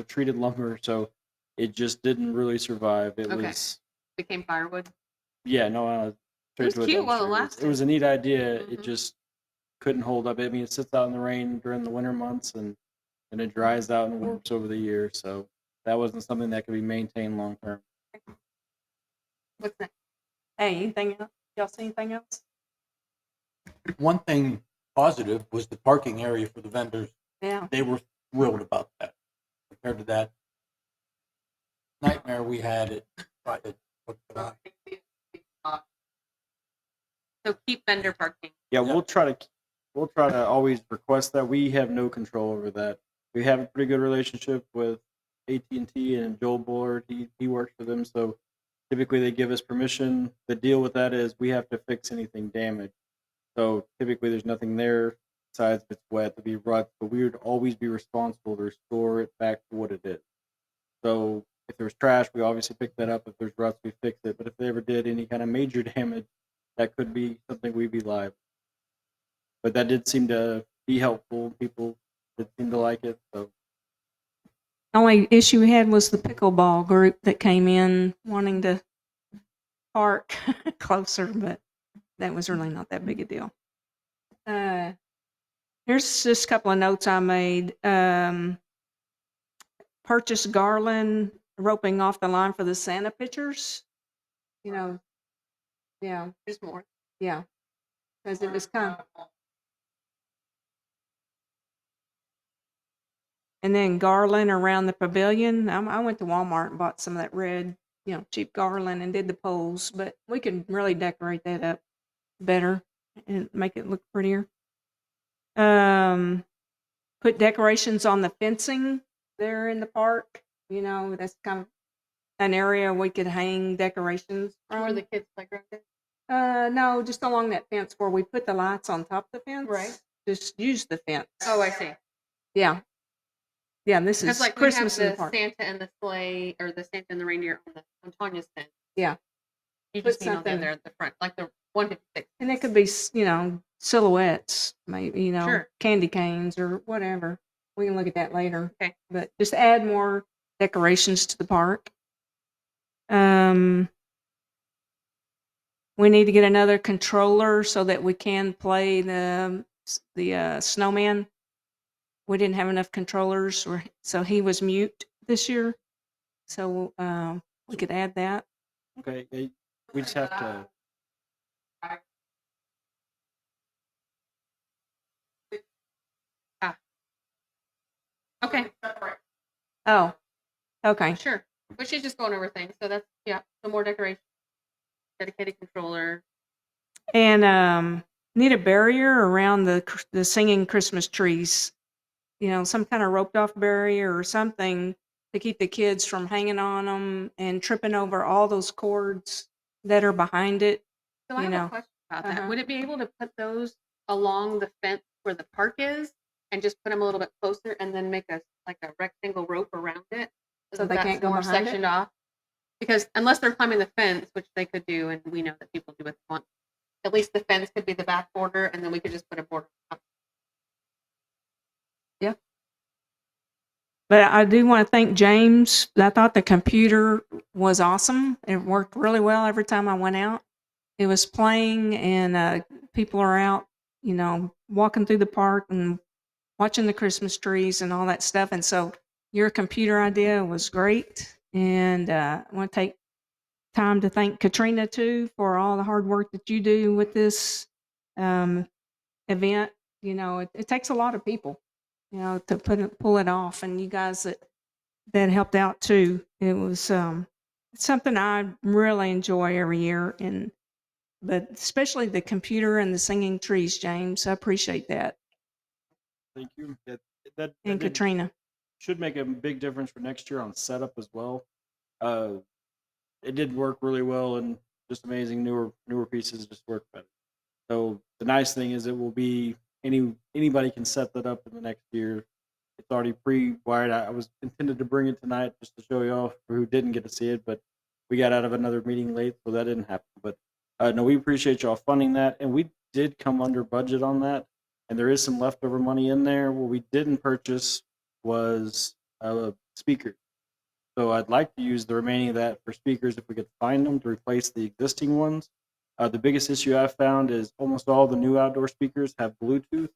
treated lumber, so it just didn't really survive. It Okay. was Became firewood. yeah, no, was straight to a cute while it dumpster. It was lasted. a neat idea. It Mhm. just couldn't hold up. I mean, it sits out in the rain during the winter months and it dries out and warps over the year. So that wasn't something that could be maintained long term. What's next? Hey, anything else? Y'all see anything else? One thing positive was the parking area for the vendors. Yeah. They were thrilled about that compared to that nightmare we had at right at Fourth of July. So keep vendor parking. Yeah, Yeah. we'll try to always request that. We have no control over that. We have a pretty good relationship with AT&T and Joel Bullard. He works for them, so typically they give us permission. The deal with that is we have to fix anything damaged. So typically there's nothing there besides if it's wet to be ruts, but we would always be responsible to restore it back to what it is. So if there's trash, we obviously pick that up. If there's ruts, we fix it. But if they ever did any kind of major damage, that could be something we'd be liable. But that did seem to be helpful. People did seem to like it. So Only issue we had was the pickleball group that came in wanting to park closer, but that was really not that big a deal. Here's just a couple of notes I made. Purchase garland roping off the line for the Santa pictures. You know, yeah, There's more. yeah, because it was kind of. And then garland around the pavilion. I went to Walmart and bought some of that red, cheap garland and did the poles, but we can really decorate that up better and make it look prettier. Put decorations on the fencing there in the park. That's kind of an area we could hang decorations from. Where the kids playground is. No, just along that fence where we put the lights on top of the fence. Right. Just use the fence. Oh, I see. Yeah. Yeah, and this Because is like Christmas we in have the the park. Santa and the sleigh, or the Santa and the reindeer on Tanya's fence. Yeah. You Put just mean on something- there at the front, like the 156. And it could be, silhouettes, maybe, Sure. candy canes or whatever. We can look at that later. Okay. But just add more decorations to the park. We need to get another controller so that we can play the snowman. We didn't have enough controllers, so he was mute this year. So we could add that. okay, we just have to. Okay. Oh, okay. Sure. But she's just going over things. So that's, yeah, some more decoration. Dedicated controller. And need a barrier around the singing Christmas trees. Some kind of roped off barrier or something to keep the kids from hanging on them and tripping over all those cords that are behind it. So I have a question about that. Would it be able to put those along the fence where the park is and just put them a little bit closer and then make a rectangle rope around it So they can't go more behind it? sectioned off? Because unless they're climbing the fence, which they could do, and we know that people do what they want, at least the fence could be the back border, and then we could just put a border up. Yeah. But I do want to thank James. I thought the computer was awesome. It worked really well every time I went out. It was playing, and people are out, walking through the park and watching the Christmas trees and all that stuff. And so your computer idea was great. And I want to take time to thank Katrina, too, for all the hard work that you do with this event. It takes a lot of people, to pull it off. And you guys that helped out, too. It was something I really enjoy every year. But especially the computer and the singing trees, James. I appreciate that. Thank you. That And did- Katrina. should make a big difference for next year on setup as well. It did work really well and just amazing. Newer pieces just work better. So the nice thing is it will be anybody can set that up in the next year. It's already pre-wired. I was intended to bring it tonight just to show you all for who didn't get to see it, but we got out of another meeting late, so that didn't happen. But no, we appreciate y'all funding that, and we did come under budget on that, and there is some leftover money in there. What we didn't purchase was speakers. So I'd like to use the remaining of that for speakers if we could find them to replace the existing ones. The biggest issue I've found is almost all the new outdoor speakers have Bluetooth,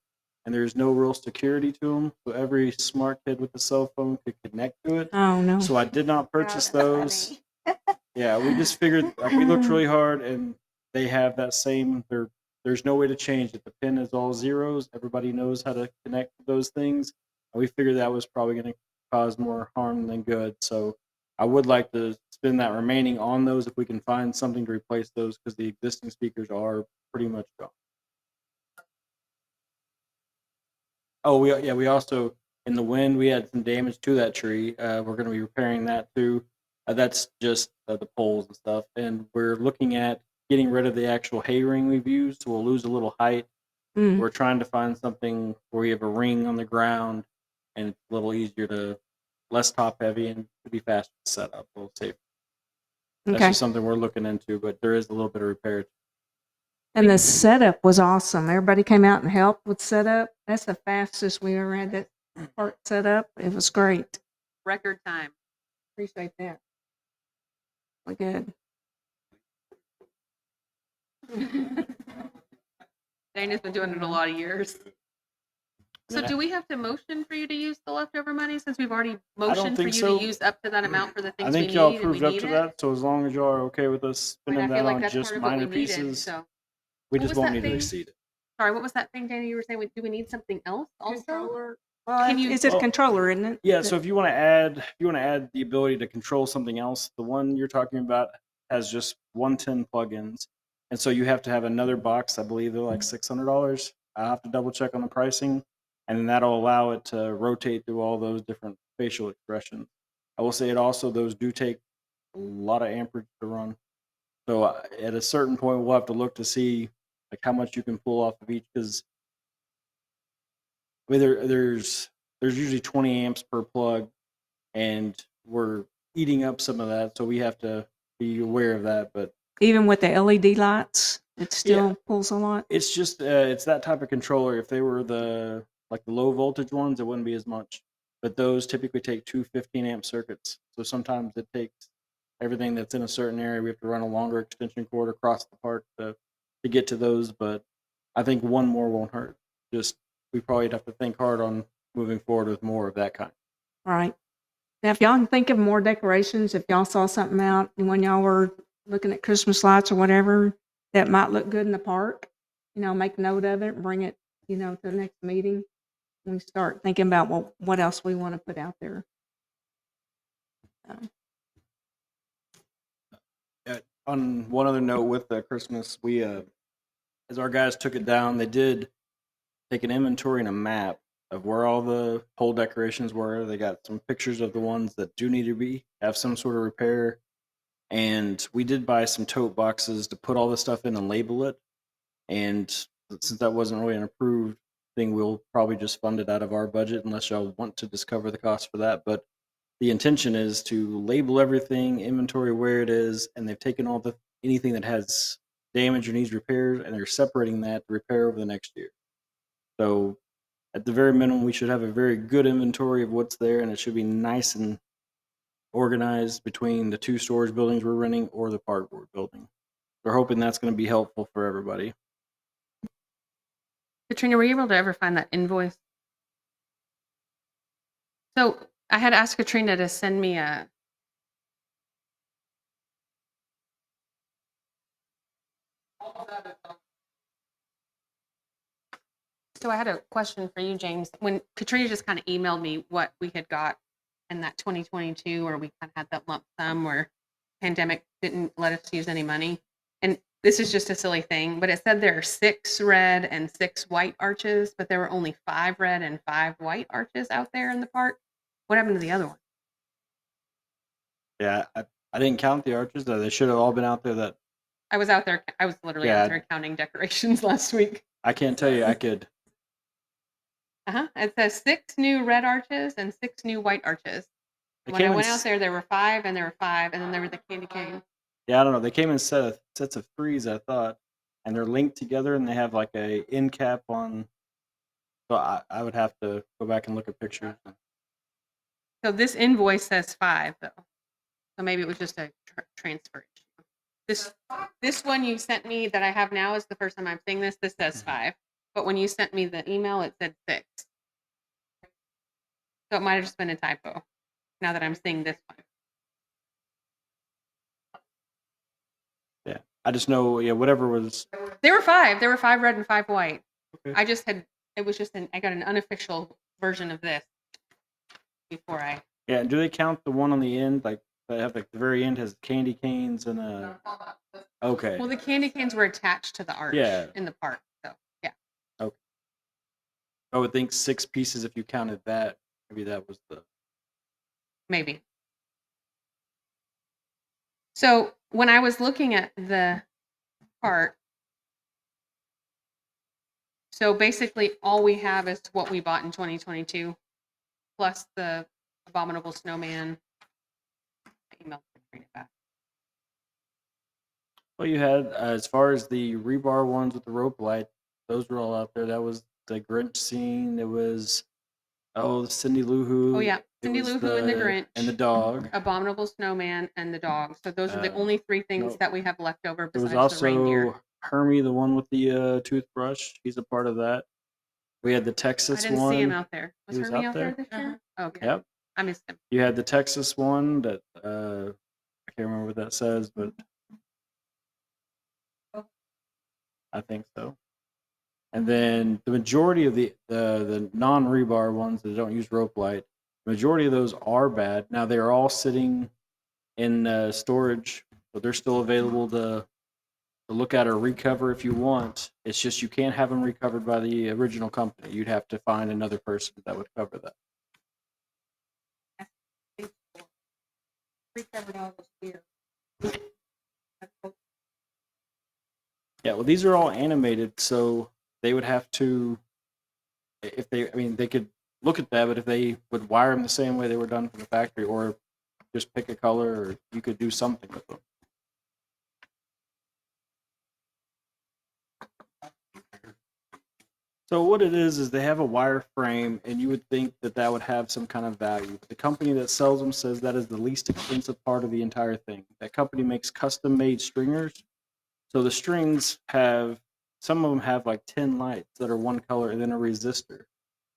and there's no real security to them. So every smart kid with a cell phone could connect to it. Oh, no. So I did not purchase that's those. funny. Yeah, we just figured we looked really hard, and they have that same. There's no way to change it. The pin is all zeros. Everybody knows how to connect to those things, and we figured that was probably going to cause more harm than good. So I would like to spend that remaining on those if we can find something to replace those, because the existing speakers are pretty much gone. Oh, we also, in the wind, we had some damage to that tree. We're going to be repairing that too. That's just the poles and stuff. And we're looking at getting rid of the actual hay ring we've used, so we'll lose a little height. Mm. We're trying to find something where we have a ring on the ground, and it's a little easier to, less top heavy, and to be faster to set up, a little safer. That's Okay. just something we're looking into, but there is a little bit of repair. And the setup was awesome. Everybody came out and helped with setup. That's the fastest we ever had that part set up. It was great. Record time. Appreciate that. Well, good. Dana's been doing it a lot of years. So Yeah. do we have to motion for you to use the leftover money, since we've already motioned for think you so. to use up to that amount for the I things we think need y'all and we approved up need to it? that, so as long as y'all are okay with us I mean, spending I that feel like on that's just part of what we minor needed, pieces, so. we What just was won't that need to thing? exceed it. Sorry, what was that thing, Dana, you were saying? Do we need something else also? Controller. Can you- It's a Oh, controller, isn't it? Yeah, so if you want to add the ability to control something else, the one you're talking about has just 110 plugins, and so you have to have another box. I believe they're like $600. I have to double check on the pricing, and then that'll allow it to rotate through all those different facial expressions. I will say it also, those do take a lot of amperage to run. So at a certain point, we'll have to look to see like how much you can pull off of each, because I mean, there's usually 20 amps per plug, and we're eating up some of that, so we have to be aware of that. But Even with the LED lights, it still pulls a lot. it's just it's that type of controller. If they were the low voltage ones, it wouldn't be as much. But those typically take two 15-amp circuits, so sometimes it takes everything that's in a certain area. We have to run a longer extension cord across the park to get to those. But I think one more won't hurt. Just we probably have to think hard on moving forward with more of that kind. All right. Now, if y'all can think of more decorations, if y'all saw something out when y'all were looking at Christmas lights or whatever that might look good in the park, make note of it and bring it, to the next meeting. We start thinking about what else we want to put out there. On one other note with Christmas, we as our guys took it down, they did take an inventory and a map of where all the pole decorations were. They got some pictures of the ones that do need to have some sort of repair. And we did buy some tote boxes to put all this stuff in and label it. And since that wasn't really an approved thing, we'll probably just fund it out of our budget unless y'all want to just cover the cost for that. But the intention is to label everything, inventory where it is, and they've taken anything that has damage or needs repairs, and they're separating that to repair over the next year. So at the very minimum, we should have a very good inventory of what's there, and it should be nice and organized between the two storage buildings we're renting or the park we're building. We're hoping that's going to be helpful for everybody. Katrina, were you able to ever find that invoice? So I had asked Katrina to send me a. So I had a question for you, James. When Katrina just kind of emailed me what we had got in that 2022, where we kind of had that lump sum where pandemic didn't let us use any money. And this is just a silly thing, but it said there are 6 red and 6 white arches, but there were only 5 red and 5 white arches out there in the park. What happened to the other one? Yeah, I didn't count the arches, though. They should have all been out there. I was out there. I was literally out there counting decorations last week. I can't tell you. I could. It says 6 new red arches and 6 new white arches. They When I came in went out s- there, there were 5 and there were 5, and then there were the candy cane. Yeah, I don't know. They came in sets of 3s, I thought, and they're linked together, and they have like a end cap on. So I would have to go back and look at pictures. So this invoice says 5 though. So maybe it was just a transfer issue. This one you sent me that I have now is the first time I'm seeing this. This says 5, but when you sent me the email, it said 6. So it might have just been a typo. Now that I'm seeing this one. Yeah, I just know. Yeah, whatever was. There were 5. There were 5 red and 5 white. Okay. I just had. It was just I got an unofficial version of this before I. Yeah, and do they count the one on the end? Like they have like the very end has candy canes and a. Okay. Well, the candy canes were attached to the arch Yeah. in the park. So yeah. Okay. I would think 6 pieces if you counted that. Maybe that was the. Maybe. So when I was looking at the part, so basically all we have is what we bought in 2022, plus the abominable snowman. Email bring it back. Well, you had as far as the rebar ones with the rope light, those were all out there. That was the Grinch scene. It was the Cindy Lou Who. Oh yeah, It Cindy was Lou Who and the Grinch and the dog. Abominable Snowman and the dog. So those are the Uh, only 3 things no. that we have left over There was besides the reindeer. also Hermie, the one with the toothbrush. He's a part of that. We had the I Texas didn't one. see him out there. Was He was Hermie out out there there? this year? Okay. Yep. I missed him. You had the Texas one that I can't remember what that says, but I think so. And then the majority of the non-rebar ones that don't use rope light, the majority of those are bad. Now they're all sitting in storage, but they're still available to look at or recover if you want. It's just you can't have them recovered by the original company. You'd have to find another person that would cover that. Recovered all this year. Yeah, well, these are all animated, so they would have to, if they, I mean, they could look at that, but if they would wire them the same way they were done from the factory, or just pick a color, or you could do something with them. So what it is they have a wire frame, and you would think that that would have some kind of value. The company that sells them says that is the least expensive part of the entire thing. That company makes custom-made stringers. So the strings have, some of them have like 10 lights that are one color and then a resistor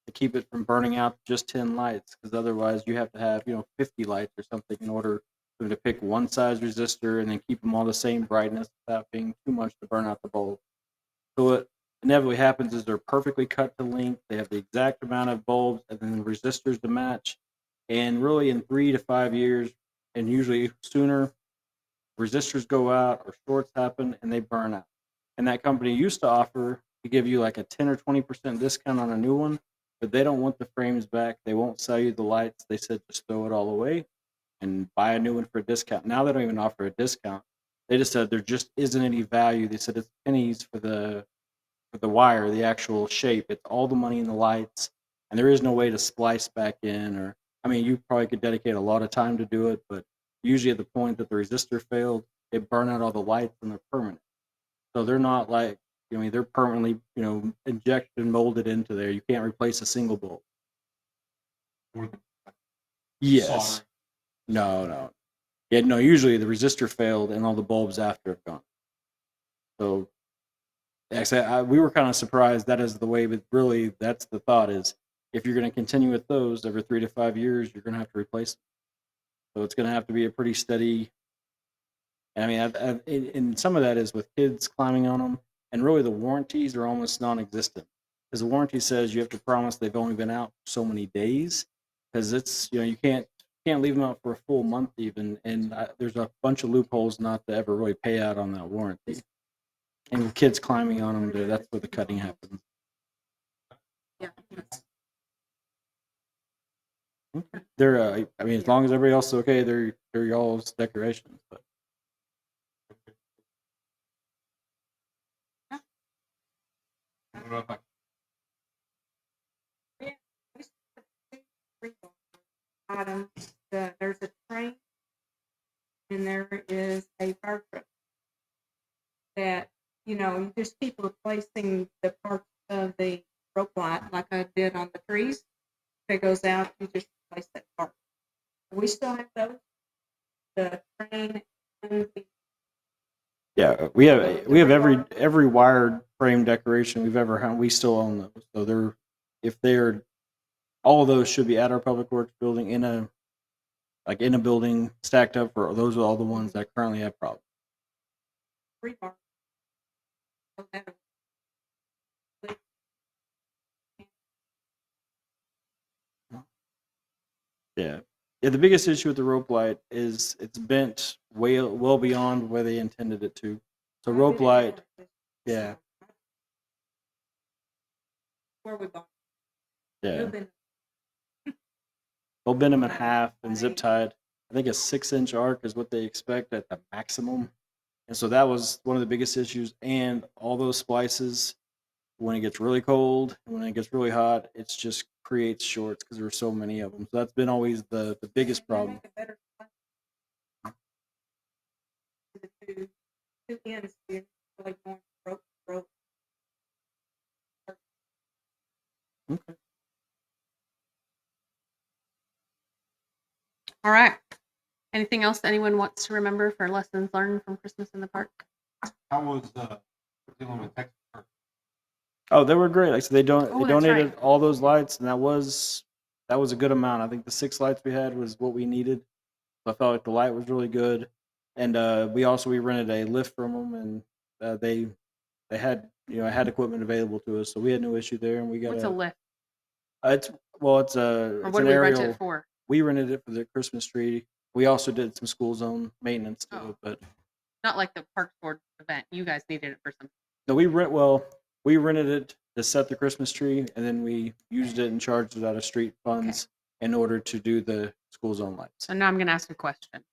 to keep it from burning out just 10 lights, because otherwise you have to have 50 lights or something in order for them to pick one size resistor and then keep them all the same brightness without being too much to burn out the bulb. So what inevitably happens is they're perfectly cut to length, they have the exact amount of bulbs and then the resistors to match, and really in 3 to 5 years, and usually sooner, resistors go out or shorts happen and they burn out. And that company used to offer to give you like a 10 or 20% discount on a new one, but they don't want the frames back. They won't sell you the lights. They said just throw it all away and buy a new one for a discount. Now they don't even offer a discount. They just said there just isn't any value. They said it's pennies for the wire, the actual shape. It's all the money in the lights, and there is no way to splice back in. Or I mean, you probably could dedicate a lot of time to do it, but usually at the point that the resistor failed, it burned out all the lights and they're permanent. So they're not like, I mean, they're permanently, injected and molded into there. You can't replace a single bulb. Yes. No. Yeah, no, usually the resistor failed and all the bulbs after have gone. So actually, we were kind of surprised that is the way, but really that's the thought is if you're going to continue with those every 3 to 5 years, you're going to have to replace them. So it's going to have to be a pretty steady. I mean, and some of that is with kids climbing on them, and really the warranties are almost non-existent because the warranty says you have to promise they've only been out so many days, because it's you can't leave them out for a full month even, and there's a bunch of loopholes not to ever really pay out on that warranty. And with kids climbing on them, that's where the cutting happens. Yeah. They're, I mean, as long as everybody else is okay, they're y'all's decorations. But Items there's a train and there is a fire truck that, you just keep replacing the parts of the rope light like I did on the trees. If it goes out, you just replace that part. We still have those. The train and the Yeah, we have every wired frame decoration we've ever had. We still own those. So they're all of those should be at our public works building in a building stacked up. For those are all the ones that currently have problems. rebar. Yeah. Yeah, the biggest issue with the rope light is it's bent well beyond where they intended it to. So rope light, yeah, Where we bought. yeah. They'll bend them in half and zip tied. I think a 6-inch arc is what they expect at the maximum. And so that was one of the biggest issues. And all those splices, when it gets really cold, when it gets really hot, it just creates shorts because there are so many of them. So that's been always the biggest problem. Two ends, like going rope. Okay. All right. Anything else anyone wants to remember for lessons learned from Christmas in the Park? How was dealing with Texas? Oh, they were great. Like, so they Oh, that's donated right. all those lights, and that was a good amount. I think the 6 lights we had was what we needed. So I felt like the light was really good, and we rented a lift from them, and they had had equipment available to us, so we had no issue there. And we got What's a lift? it's Or it's what an do we rent aerial. it for? We rented it for the Christmas tree. We also did some school zone maintenance to Oh. it, but Not like the Parks Board event. You guys needed it for something. no, we rented it to set the Christmas tree, and then we used it and charged it out of street funds in order to do the school zone lights. So now I'm going to ask a question.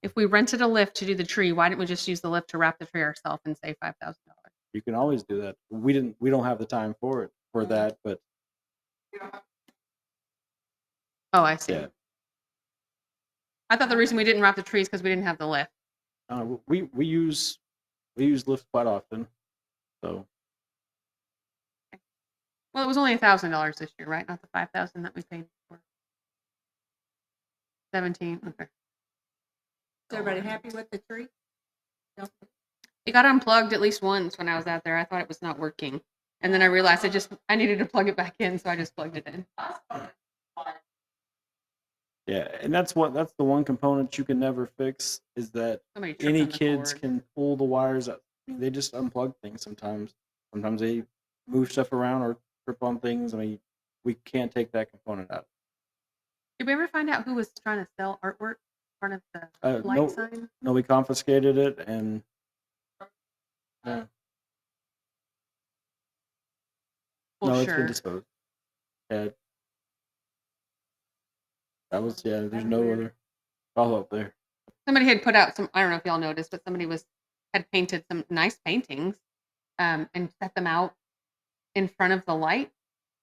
If we rented a lift to do the tree, why didn't we just use the lift to wrap the tree ourselves and save $5,000? You can always do that. We don't have the time for that, but Oh, I see. yeah. I thought the reason we didn't wrap the trees because we didn't have the lift. We use lifts quite often, so Well, it was only $1,000 this year, right? Not the $5,000 that we paid for. 17. Okay. Is everybody happy with the tree? It got unplugged at least once when I was out there. I thought it was not working, and then I realized I needed to plug it back in, so I just plugged it in. yeah, and that's the one component you can never fix is that Somebody tripped any on the kids cord. can pull the wires up. I mean, they just unplug things sometimes. Sometimes they move stuff around or trip on things. I mean, we can't take that component out. Did we ever find out who was trying to sell artwork in front of the light No, sign? no, we confiscated it, and Well, no, it's sure. been disposed. Yeah, there's no other follow up there. Somebody had put out some. I don't know if y'all noticed, but somebody had painted some nice paintings, and set them out in front of the light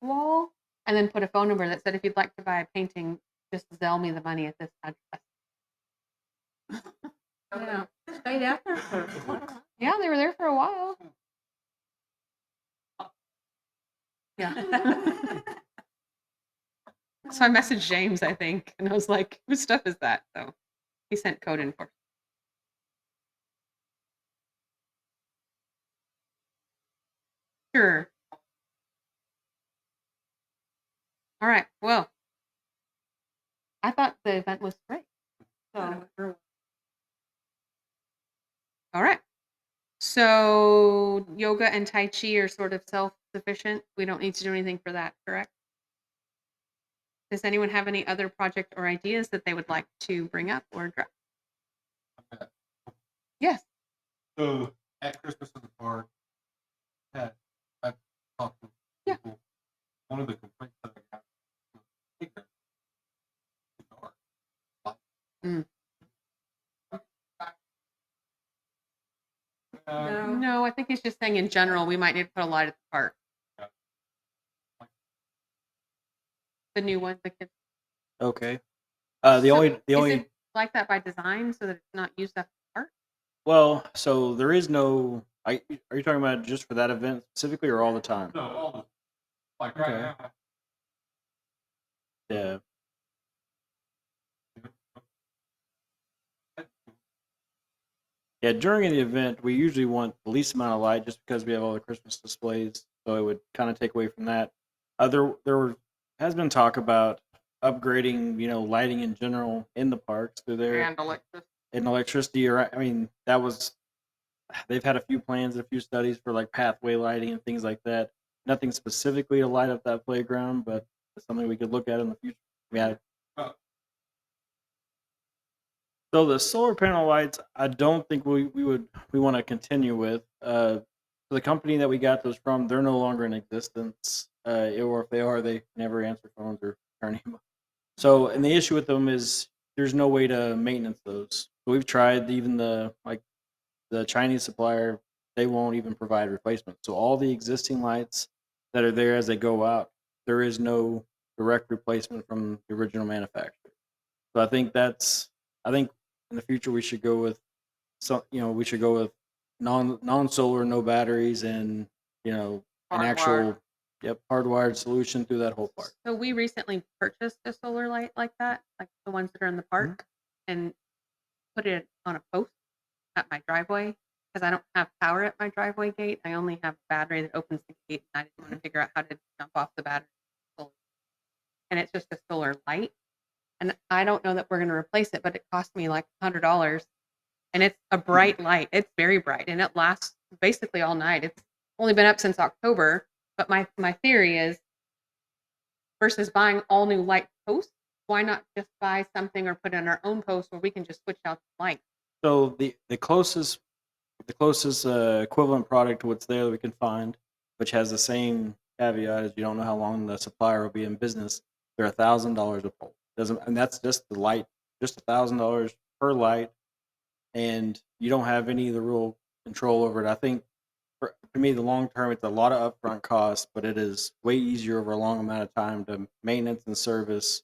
wall, and then put a phone number that said, if you'd like to buy a painting, just Zelle me the money at this address. Yeah. Stayed out there for Yeah, they were there for a while. Yeah. So I messaged James, I think, and I was like, whose stuff is that? So he sent code enforcement. Sure. All right. Well, I thought the event was great. So, all right. So yoga and Tai Chi are sort of self-sufficient. We don't need to do anything for that, correct? Does anyone have any other project or ideas that they would like to bring up or address? Yes. So at Christmas in the Park, I've talked to Yeah. people. One of the complaints that I got was Mm. No. No, I think he's just saying in general, we might need to put a light at the park. The new one, the kids. Okay. The So only is it like that by design so that it's not used after the park? well, so there is no. Are you talking about just for that event specifically, or all the time? No, all the, like Okay. right now. Yeah. Yeah, during the event, we usually want the least amount of light just because we have all the Christmas displays. So it would kind of take away from that. Has been talk about upgrading, lighting in general in the parks through there And electricity. and electricity. Or I mean, they've had a few plans, a few studies for like pathway lighting and things like that. Nothing specifically to light up that playground, but it's something we could look at in the future. Yeah. So the solar panel lights, I don't think we want to continue with. The company that we got those from, they're no longer in existence. Or if they are, they never answer phones or turn them. So, and the issue with them is there's no way to maintenance those. So we've tried even the Chinese supplier, they won't even provide replacement. So all the existing lights that are there as they go out, there is no direct replacement from the original manufacturer. So I think in the future we should go with non solar, no batteries, and an actual hardwired solution through that whole part. So we recently purchased a solar light like that, like the ones that are in the park, and put it on a post at my driveway because I don't have power at my driveway gate. I only have a battery that opens the gate, and I didn't want to figure out how to jump off the battery. And it's just a solar light. And I don't know that we're going to replace it, but it cost me like $100. And it's a bright light. It's very bright, and it lasts basically all night. It's only been up since October. But my theory is, versus buying all new light posts, why not just buy something or put in our own post where we can just switch out the light? So the closest equivalent product to what's there that we can find, which has the same caveat as you don't know how long the supplier will be in business, they're $1,000 a pole. And that's just the light, just $1,000 per light, and you don't have any of the real control over it. I think for me, the long term, it's a lot of upfront costs, but it is way easier over a long amount of time to maintenance and service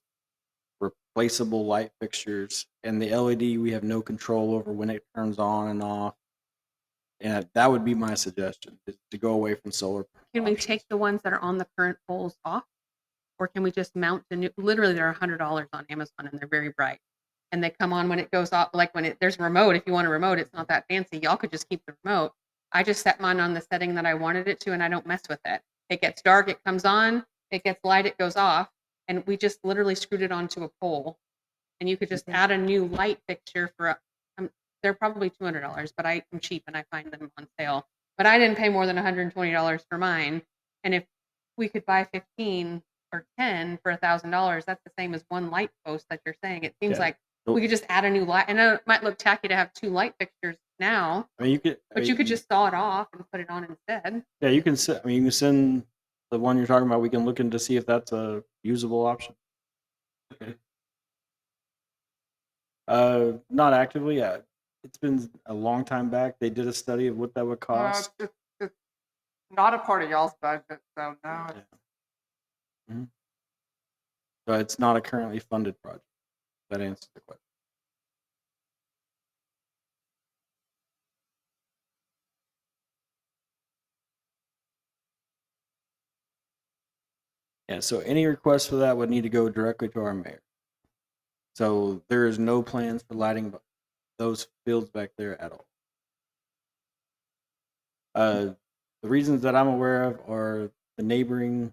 replaceable light fixtures. And the LED, we have no control over when it turns on and off. And that would be my suggestion, is to go away from solar. Can we options. take the ones that are on the current poles off? Or can we just mount the new? Literally, they're $100 on Amazon, and they're very bright. And they come on when it goes off, like when there's a remote. If you want a remote, it's not that fancy. Y'all could just keep the remote. I just set mine on the setting that I wanted it to, and I don't mess with it. It gets dark, it comes on. It gets light, it goes off. And we just literally screwed it onto a pole. And you could just add a new light fixture for they're probably $200, but I'm cheap and I find them on sale. But I didn't pay more than $120 for mine. And if we could buy 15 or 10 for $1,000, that's the same as one light post that you're saying. It seems like we could just add a new light. I know it might look tacky to have two light fixtures now, I mean, you could just saw it off and put it on instead. Yeah, you can send the one you're talking about. We can look into see if that's a usable option. Okay. Not actively. Yeah, it's been a long time back. They did a study of what that would cost. It's not a part of y'all's budget, so no. Mhm. So it's not a currently funded project. That answers the question. Yeah, so any requests for that would need to go directly to our mayor. So there is no plans for lighting those fields back there at all. The reasons that I'm aware of are the neighboring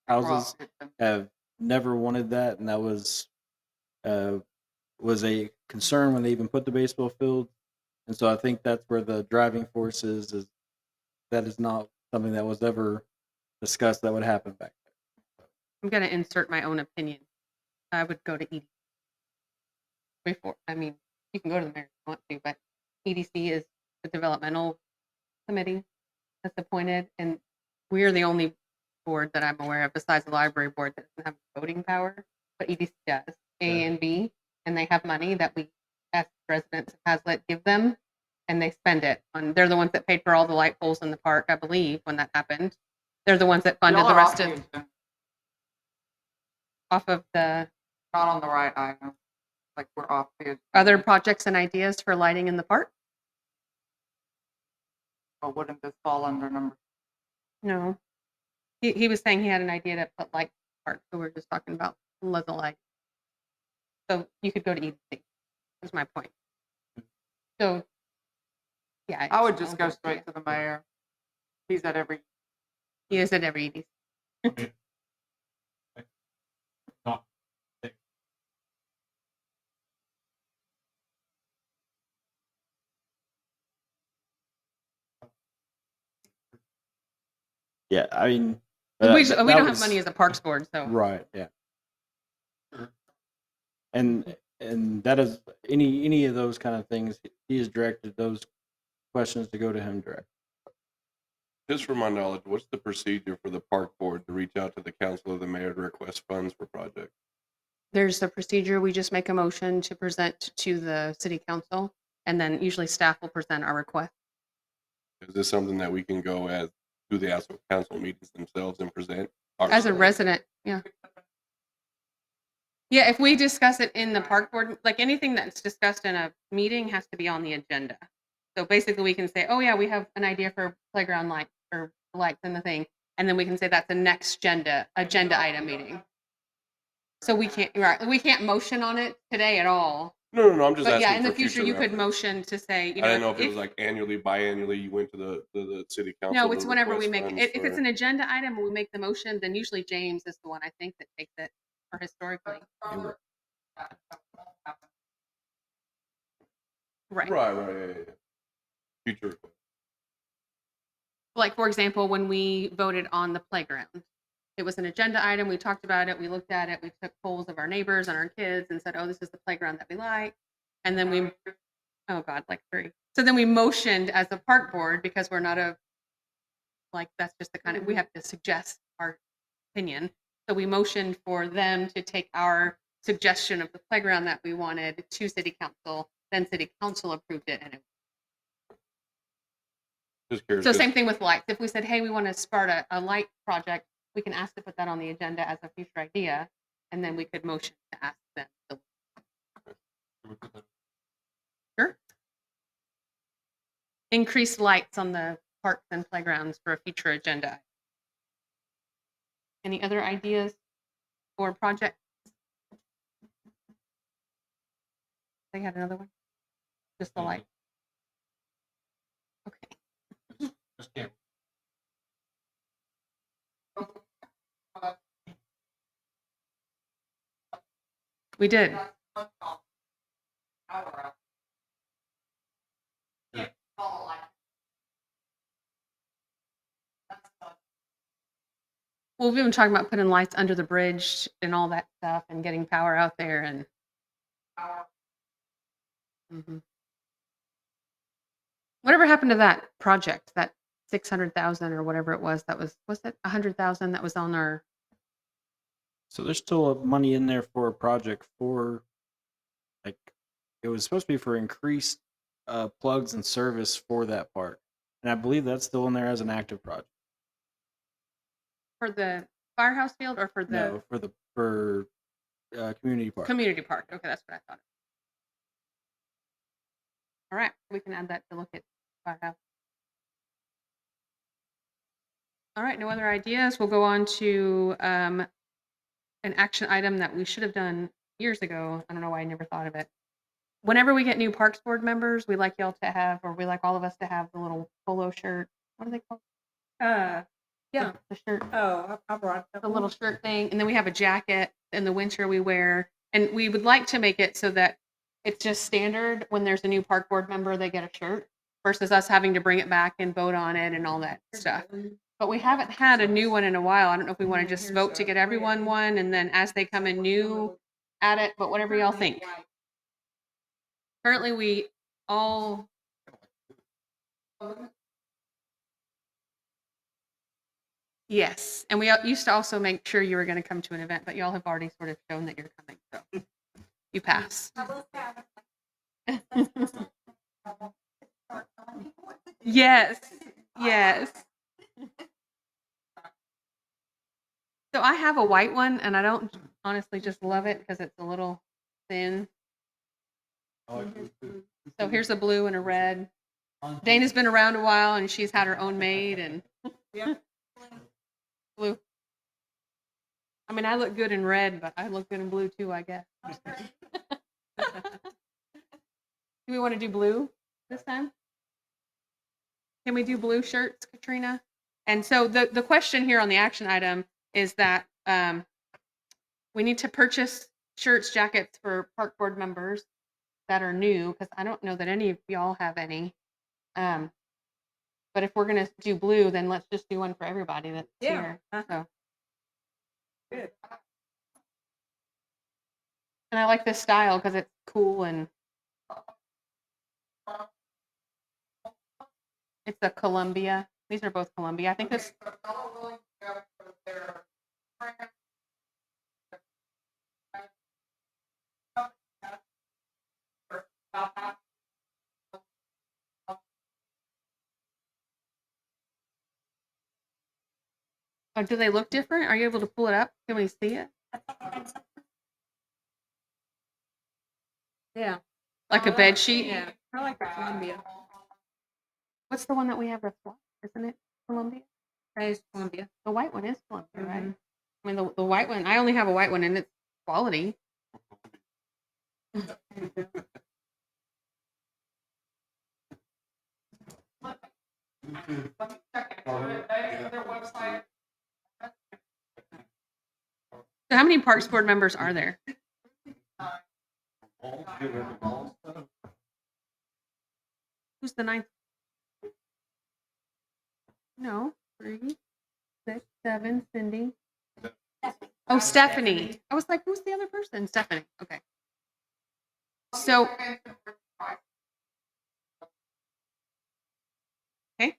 houses have never wanted that, and that was a concern when they even put the baseball field. And so I think that's where the driving force is that is not something that was ever discussed that would happen back there. I'm going to insert my own opinion. I would go to EDC before. I mean, you can go to the mayor if you want to, but EDC is the developmental committee that's appointed, and we're the only board that I'm aware of besides the library board that doesn't have voting power, but EDC does. A and B, and they have money that we, as residents of Haslet, give them, and they spend it on. They're the ones that paid for all the light poles in the park, I believe, when that happened. They're the ones that funded Y'all the are rest off of the- off of the not on the right item. Like we're off the Other projects and ideas for lighting in the park? but wouldn't this fall under number? No. He was saying he had an idea to put lights in the park, so we're just talking about the light. So you could go to EDC, is my point. So, yeah. I would just go straight to the mayor. He's at every. He is at every EDC. Yeah, I mean, We that don't have was- money as a parks board, so. Right. Yeah. And that is any of those kind of things. He has directed those questions to go to him direct. Just for my knowledge, what's the procedure for the park board to reach out to the council or the mayor to request funds for projects? There's a procedure. We just make a motion to present to the city council, and then usually staff will present our request. Is this something that we can go as to the actual council meetings themselves and present? As a resident, yeah. Yeah, if we discuss it in the park board, like anything that's discussed in a meeting has to be on the agenda. So basically we can say, oh yeah, we have an idea for playground lights or lights in the thing. And then we can say that's the next agenda item meeting. So we can't motion on it today at all. No, I'm just But asking yeah, in the for future you could reference. motion to say, I didn't know if it was like annually, biannually, you went to the city council. no, to it's whenever we request make funds if it's for- an agenda item and we make the motion, then usually James is the one I think that takes it, or historically. Right. Right, yeah. Future request. Like, for example, when we voted on the playground, it was an agenda item. We talked about it. We looked at it. We took polls of our neighbors and our kids and said, oh, this is the playground that we like. And then oh God, like 3. So then we motioned as a park board because we're not that's just the kind of, we have to suggest our opinion. So we motioned for them to take our suggestion of the playground that we wanted to city council. Then city council approved it, and Just curious. so 'cause same thing with lights. If we said, hey, we want to start a light project, we can ask to put that on the agenda as a future idea, and then we could motion to ask them. Sure. Increase lights on the parks and playgrounds for a future agenda. Any other ideas or projects? They had another one? Just the light? Okay. We did. Well, we've been talking about putting lights under the bridge and all that stuff and getting power out there and. Mhm. Whatever happened to that project, that 600,000 or whatever it was, was it 100,000 that was on our, So there's still money in there for a project for, like, it was supposed to be for increased plugs and service for that park, and I believe that's still in there as an active project. for the firehouse field or for the No, for community park. community park? Okay, that's what I thought. All right, we can add that to look at firehouse. All right, no other ideas. We'll go on to an action item that we should have done years ago. I don't know why I never thought of it. Whenever we get new Parks Board members, we like y'all to have, or we like all of us to have the little polo shirt. What are they called? Yeah. The shirt, Oh, I brought the little shirt thing. And then we have a jacket in the winter we wear. And we would like to make it so that it's just standard when there's a new Park Board member, they get a shirt versus us having to bring it back and vote on it and all that stuff. But we haven't had a new one in a while. I don't know if we want to just vote to get everyone one, and then as they come in new, add it, but whatever y'all think. Currently, we all. Yes, and we used to also make sure you were going to come to an event, but y'all have already sort of shown that you're coming, so you pass. Yes, yes. So I have a white one, and I don't honestly just love it because it's a little thin. So here's a blue and a red. Dana's been around a while and she's had her own made and blue. I mean, I look good in red, but I look good in blue too, I guess. Do we want to do blue this time? Can we do blue shirts, Katrina? And so the question here on the action item is that we need to purchase shirts, jackets for park board members that are new, because I don't know that any of y'all have any. But if we're gonna do blue, then let's just do one for everybody that's here. So. Good. And I like this style because it's cool and it's a Columbia. These are both Columbia. I think this. Oh, do they look different? Are you able to pull it up? Can we see it? Yeah. Like a bed sheet? Yeah. I like the Columbia. What's the one that we have that's white? Isn't it Columbia? That is Columbia. The white one is Columbia, right? I mean, the white one, I only have a white one and it's quality. So how many Parks Board members are there? Who's the ninth? No, 3, 6, 7, Cindy. Oh, Stephanie. I was like, who's the other person? Stephanie. Okay. So, okay.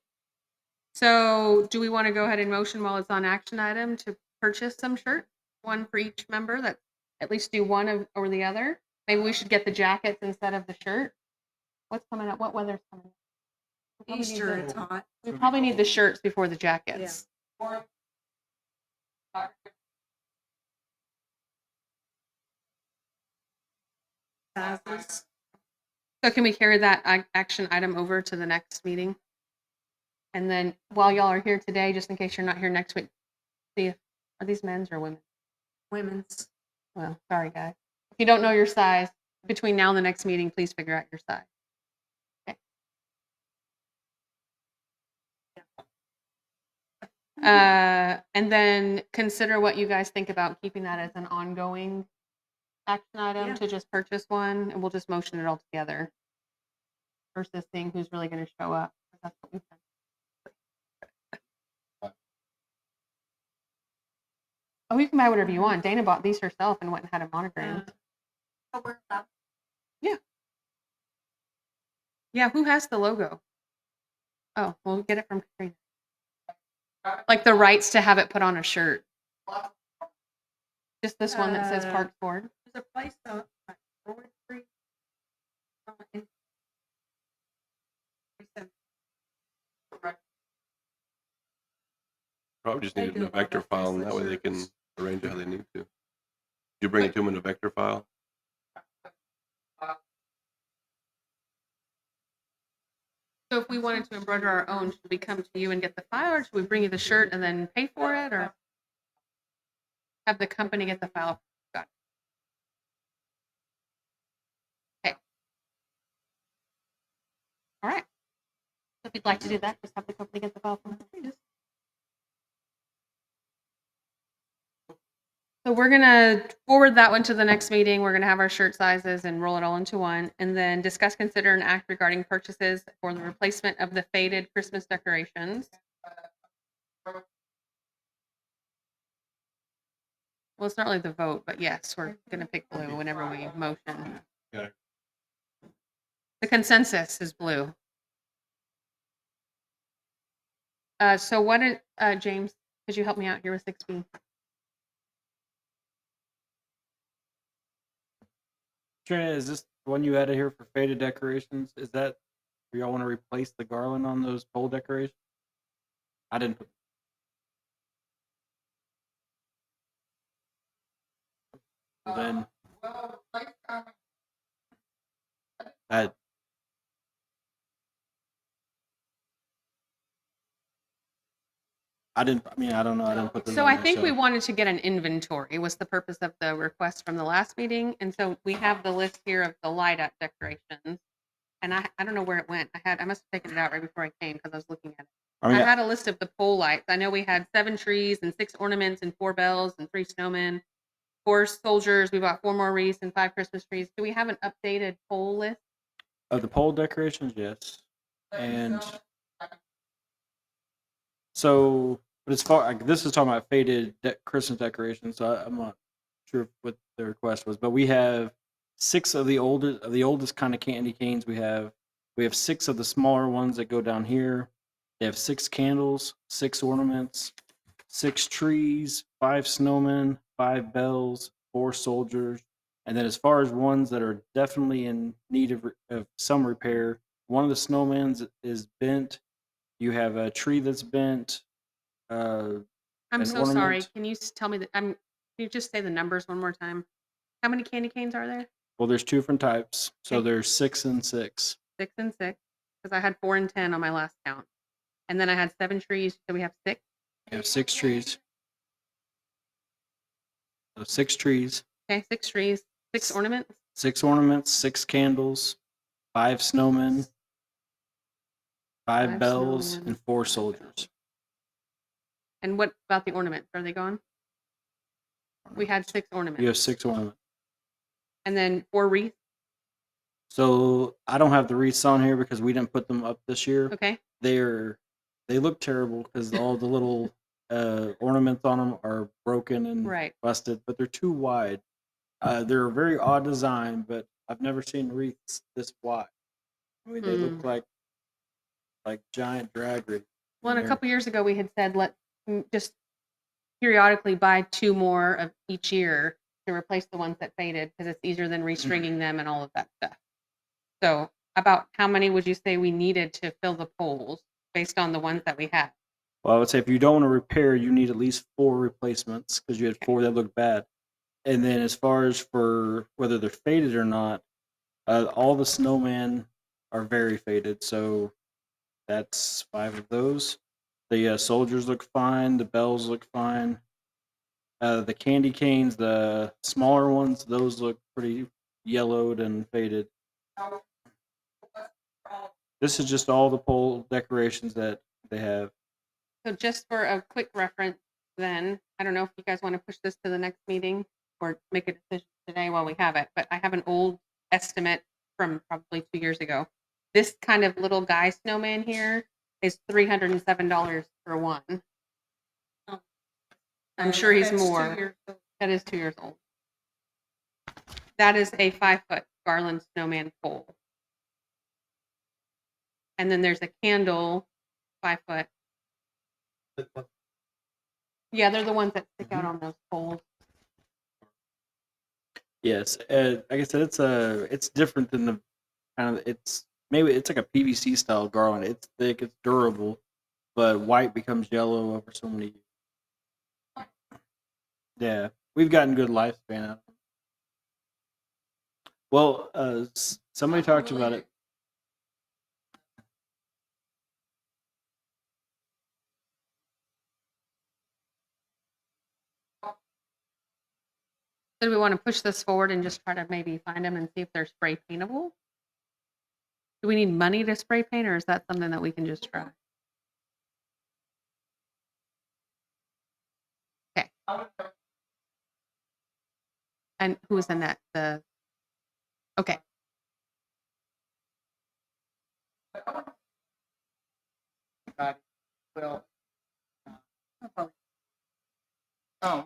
So do we want to go ahead and motion while it's on action item to purchase some shirts? One for each member, that at least do one of or the other? Maybe we should get the jackets instead of the shirt. What's coming up? What weather's coming up? We probably need Easter, the- it's hot. We probably need the shirts before the jackets. Sizes. So can we carry that action item over to the next meeting? And then while y'all are here today, just in case you're not here next week, see if, are these men's or women? Women's. Well, sorry guys. If you don't know your size, between now and the next meeting, please figure out your size. Okay. And then consider what you guys think about keeping that as an ongoing action item to just purchase one, and we'll just motion it all together versus seeing who's really going to show up. That's what we've done. Oh, you can buy whatever you want. Dana bought these herself and went and had them monogrammed. Yeah. Yeah, who has the logo? Oh, we'll get it from Katrina. Like the rights to have it put on a shirt. Just this one that says Parks Board. There's a place on Broad Street. Probably just They need do a a lot vector of file, and that way they can shirts. arrange it how they need to. You bring it to them in a vector file. So if we wanted to embroider our own, should we come to you and get the file, or should we bring you the shirt and then pay for it, or have the company get the file? Got it. Okay. All right. So if you'd like to do that, just have the company get the file from us. So we're gonna forward that one to the next meeting. We're gonna have our shirt sizes and roll it all into one, and then discuss, consider, and act regarding purchases for the replacement of the faded Christmas decorations. Well, it's not really the vote, but yes, we're gonna pick blue whenever we motion. Yeah. The consensus is blue. So what did, James, could you help me out here with 6B? Trina, is this the one you added here for faded decorations? Is that where y'all want to replace the garland on those pole decorations? I didn't put. Then I didn't. I mean, I don't know. I didn't put them. So on I there, think we so- wanted to get an inventory was the purpose of the request from the last meeting. And so we have the list here of the light up decorations. And I don't know where it went. I must have taken it out right before I came because I was looking at it. I mean, I had a list of the pole lights. I know we had 7 trees and 6 ornaments and 4 bells and 3 snowmen, 4 soldiers. We bought 4 more wreaths and 5 Christmas trees. Do we have an updated pole list? of the pole decorations, yes. And so, but as far like, this is talking about faded Christmas decorations, so I'm not sure what the request was, but we have 6 of the oldest kind of candy canes. We have 6 of the smaller ones that go down here. They have 6 candles, 6 ornaments, 6 trees, 5 snowmen, 5 bells, 4 soldiers. And then as far as ones that are definitely in need of some repair, one of the snowmans is bent. You have a tree that's bent. I'm An so sorry. ornament. Can you tell me can you just say the numbers one more time? How many candy canes are there? Well, there's 2 different types. So Okay. there's 6 and 6. 6 and 6, because I had 4 and 10 on my last count. And then I had 7 trees, so we have 6. You have 6 trees. So 6 trees, Okay, 6 trees, 6 ornaments. 6 ornaments, 6 candles, 5 snowmen, 5 5 bells, snowmen. and 4 soldiers. And what about the ornaments? Are they gone? We had 6 ornaments. You have 6 ornaments. And then 4 wreaths. So I don't have the wreaths on here because we didn't put them up this year. Okay. They look terrible because all the little ornaments on them are broken and Right. busted, but they're too wide. They're a very odd design, but I've never seen wreaths this wide. I mean, they look like giant drag wreaths. Well, and a They're- couple years ago, we had said let's just periodically buy 2 more of each year to replace the ones that faded because it's easier than restringing them and all of that stuff. So, about how many would you say we needed to fill the poles based on the ones that we have? Well, I would say if you don't want to repair, you need at least 4 replacements because you had 4 that look bad. And then as far as for whether they're faded or not, all the snowmen are very faded. So that's 5 of those. The soldiers look fine. The bells look fine. The candy canes, the smaller ones, those look pretty yellowed and faded. This is just all the pole decorations that they have. So, just for a quick reference, then, I don't know if you guys want to push this to the next meeting or make a decision today while we have it, but I have an old estimate from probably 2 years ago. This kind of little guy snowman here is $307 for one. I'm sure he's more. That is 2 years old. That is a 5-foot garland snowman pole. And then there's a candle, 5 foot. Yeah, they're the ones that stick out on those poles. Yes, like I said, it's different than the kind of it's like a PVC style garland. It's thick, it's durable, but white becomes yellow over so many years. Yeah, we've gotten good lifespan out of them. Well, somebody talked about it. So do we want to push this forward and just try to maybe find them and see if they're spray paintable? Do we need money to spray paint, or is that something that we can just try? Okay. And who was in that? Okay. Well, oh,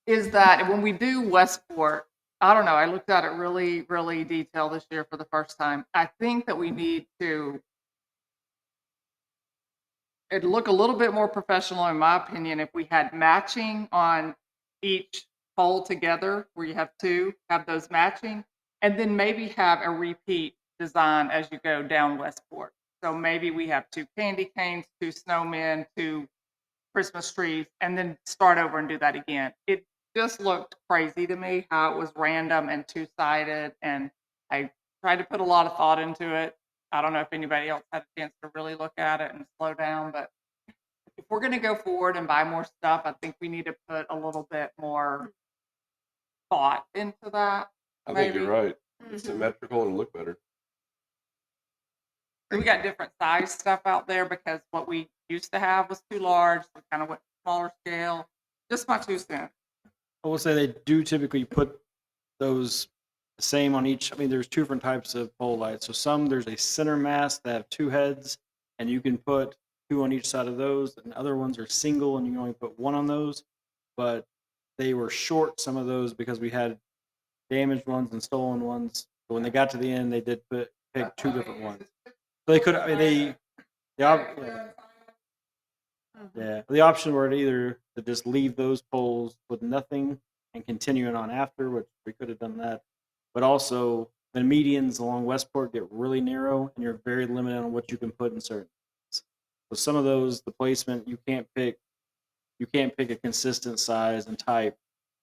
is that when we do Westport, I don't know, I looked at it really, really detailed this year for the first time. I think that we need to it'd look a little bit more professional, in my opinion, if we had matching on each pole together, where you have 2, have those matching, and then maybe have a repeat design as you go down Westport. So maybe we have 2 candy canes, 2 snowmen, 2 Christmas trees, and then start over and do that again. just looked crazy to me how it was random and two-sided, and I tried to put a lot of thought into it. I don't know if anybody else had a chance to really look at it and slow down, but if we're gonna go forward and buy more stuff, I think we need to put a little bit more thought into that. I think you're Maybe. right. It's symmetrical and look better. We got different size stuff out there because what we used to have was too large. We kind of went smaller scale. Just my 2 cents. I will say they do typically put those the same on each. I mean, there's 2 different types of pole lights. So some there's a center mast that have 2 heads, and you can put 2 on each side of those. And other ones are single, and you can only put 1 on those. But they were short some of those because we had damaged ones and stolen ones. But when they got to the end, they did pick 2 different ones. So they could. I mean, the option were to either to just leave those poles with nothing and continuing on after, which we could have done that. But also the medians along Westport get really narrow, and you're very limited on what you can put in certain. So some of those, the placement you can't pick a consistent size and type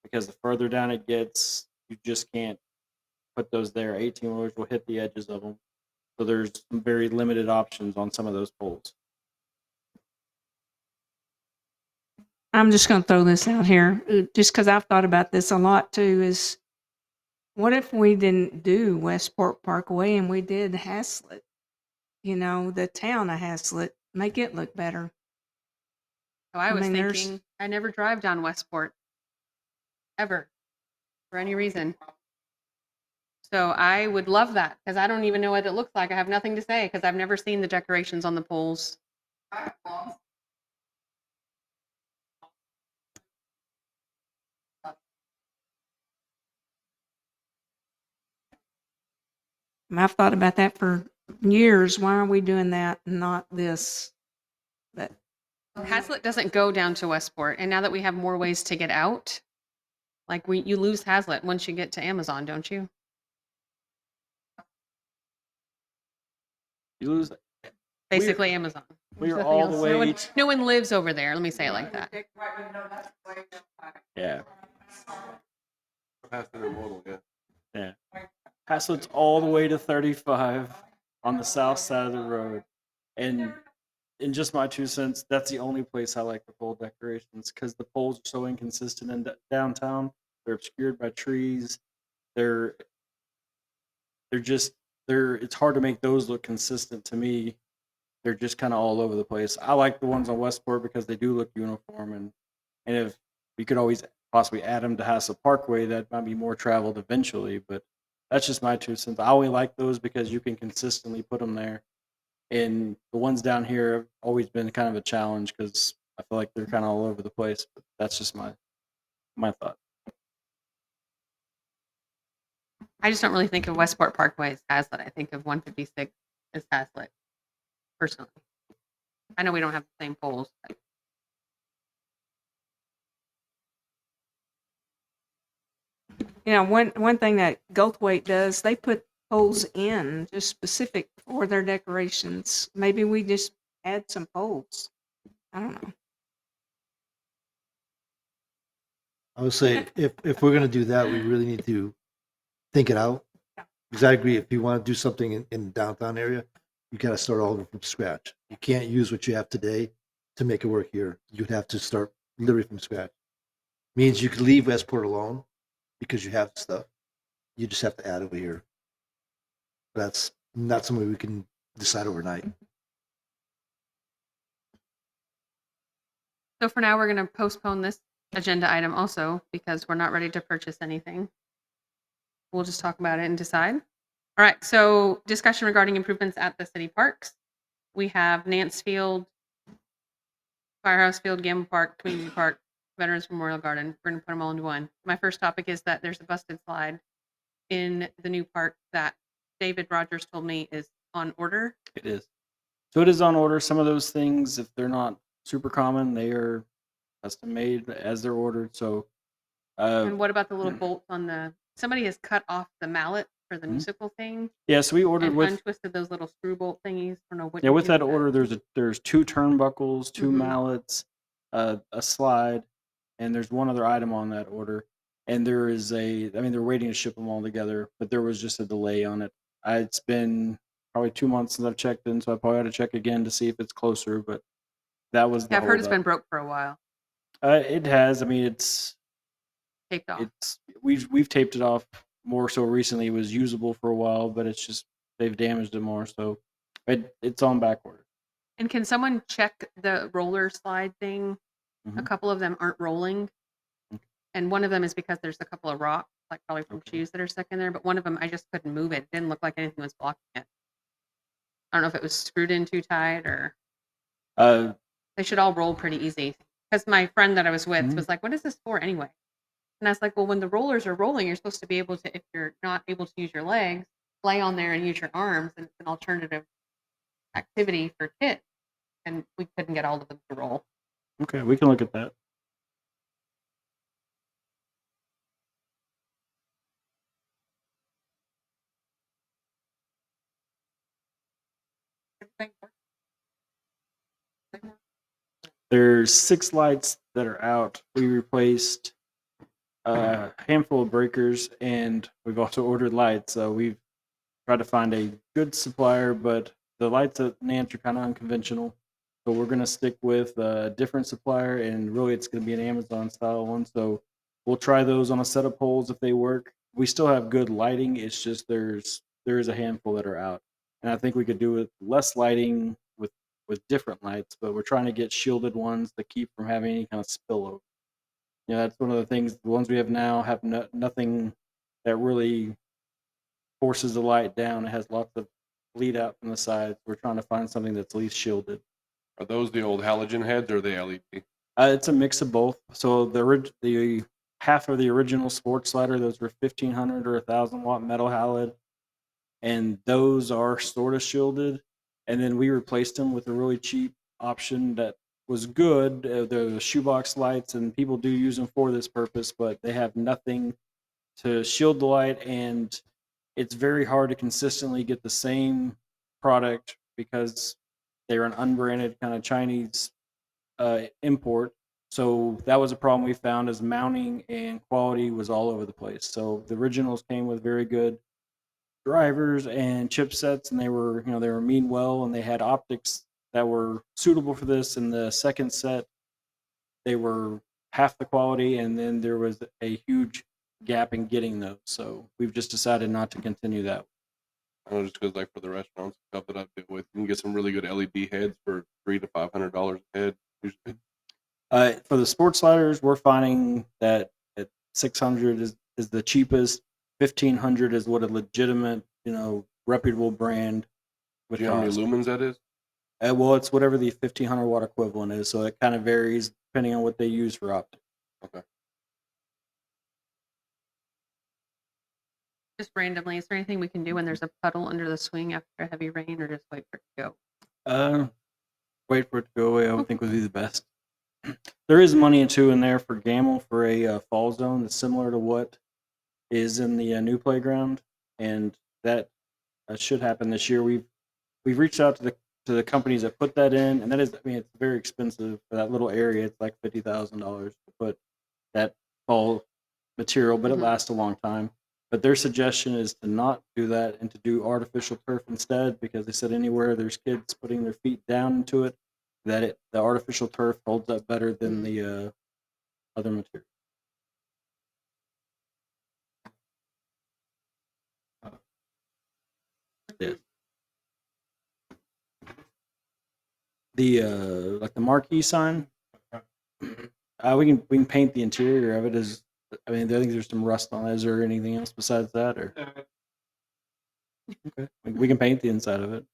because the further down it gets, you just can't put those there. 18-wheelers will hit the edges of them. So there's some very limited options on some of those poles. I'm just going to throw this out here, just because I've thought about this a lot too, is what if we didn't do Westport Parkway and we did Haslet? You know, the town of Haslet, make it look better. So I was mean, there's- thinking, I never drive down Westport, ever, for any reason. So I would love that because I don't even know what it looks like. I have nothing to say because I've never seen the decorations on the poles. And I've thought about that for years. Why are we doing that and not this? But Haslet doesn't go down to Westport, and now that we have more ways to get out, like you lose Haslet once you get to Amazon, don't you? You lose. Basically, Amazon. We There's are nothing all the else. way. No one lives over there. Let me say it like that. Yeah. Past intermodal, yeah. Yeah. Haslet's all the way to 35 on the south side of the road. And in just my 2 cents, that's the only place I like the pole decorations because the poles are so inconsistent in downtown. They're obscured by trees. It's hard to make those look consistent to me. They're just kind of all over the place. I like the ones on Westport because they do look uniform, and if we could always possibly add them to Haslet Parkway, that might be more traveled eventually. But that's just my 2 cents. I only like those because you can consistently put them there, and the ones down here have always been kind of a challenge because I feel like they're kind of all over the place. But that's just my thought. I just don't really think of Westport Parkway as Haslet. I think of 156 as Haslet, personally. I know we don't have the same poles. But you know, one thing that Goldthwait does, they put poles in just specific for their decorations. Maybe we just add some poles. I don't know. I would say if we're gonna do that, we really need to think it out. Because I agree, if you want to do something in the downtown area, you gotta start all over from scratch. You can't use what you have today to make it work here. You'd have to start literally from scratch. Means you could leave Westport alone because you have stuff. You just have to add over here. That's not something we can decide overnight. So for now, we're going to postpone this agenda item also because we're not ready to purchase anything. We'll just talk about it and decide. All right. So discussion regarding improvements at the city parks. We have Nance Field, Firehouse Field, Gamble Park, Community Park, Veterans Memorial Garden. We're going to put them all into one. My first topic is that there's a busted slide in the new park that David Rogers told me is on order. It is. So it is on order. Some of those things, if they're not super common, they are custom made as they're ordered. So, And what about the little bolts on the? Somebody has cut off the mallet for the musical thing yeah, so we ordered and with untwisted those little screw bolt thingies. I don't know what. yeah you with do that order. There's 2 turnbuckles, 2 Mhm. mallets, a slide, and there's one other item on that order. And there is they're waiting to ship them all together, but there was just a delay on it. It's been probably 2 months since I've checked in, so I probably ought to check again to see if it's closer, but that was the Yeah, I've heard it's holdup. been broke for a while. It has. I mean, Taped off. we've taped it off more so recently. It was usable for a while, but it's just they've damaged it more, so it's on back order. And can someone check the roller slide thing? A Mhm. couple of them aren't rolling. Okay. And one of them is because there's a couple of rocks, like probably from Okay. shoes that are stuck in there. But one of them, I just couldn't move it. It didn't look like anything was blocking it. I don't know if it was screwed in too tight or they should all roll pretty easy. Because my friend that I was with Mhm. was like, "What is this for anyway?" And I was like, "Well, when the rollers are rolling, you're supposed to be able to, if you're not able to use your legs, lay on there and use your arms, and it's an alternative activity for kids." And we couldn't get all of them to roll. Okay, we can look at that. There's 6 lights that are out. We replaced a handful of breakers, and we've also ordered lights. So we've tried to find a good supplier, but the lights at Nance are kind of unconventional. So we're going to stick with a different supplier, and really it's going to be an Amazon style one. So we'll try those on a set of poles if they work. We still have good lighting. It's just there's a handful that are out, and I think we could do with less lighting with different lights, but we're trying to get shielded ones to keep from having any kind of spillover. That's one of the things. The ones we have now have nothing that really forces the light down. It has lots of bleed out from the sides. We're trying to find something that's at least shielded. Are those the old halogen heads or the LED? It's a mix of both. So the half of the original sports slider, those were 1,500 or 1,000 watt metal halide, and those are sort of shielded. And then we replaced them with a really cheap option that was good. They're the shoebox lights, and people do use them for this purpose, but they have nothing to shield the light, and it's very hard to consistently get the same product because they're an unbranded kind of Chinese import. So that was a problem we found, is mounting and quality was all over the place. So the originals came with very good drivers and chipsets, and they were mean well, and they had optics that were suitable for this. And the second set, they were half the quality, and then there was a huge gap in getting those. So we've just decided not to continue that. I know, just because like for the restaurants and stuff that I've been with, you can get some really good LED heads for $300 to $500 a head. Usually. For the sports sliders, we're finding that at 600 is the cheapest. 1,500 is what a legitimate, reputable brand would Do you know how many cost. lumens that is? Well, it's whatever the 1,500 watt equivalent is, so it kind of varies depending on what they use for optics. Okay. Just randomly, is there anything we can do when there's a puddle under the swing after a heavy rain, or just wait for it to go? Wait for it to go away, I would think would be the best. There is money in there for Gamble for a fall zone that's similar to what is in the new playground, and that should happen this year. We've reached out to the companies that put that in, and that is, it's very expensive for that little area. It's like $50,000 to put that fall material, but it Mhm. lasts a long time. But their suggestion is to not do that and to do artificial turf instead, because they said anywhere there's kids putting their feet down into it, that the artificial turf holds up better than the other material. Yeah. The like the marquee sign, we can paint the interior of it. I think there's some rust on it. Is there anything else besides that, or okay, we can paint the inside of it.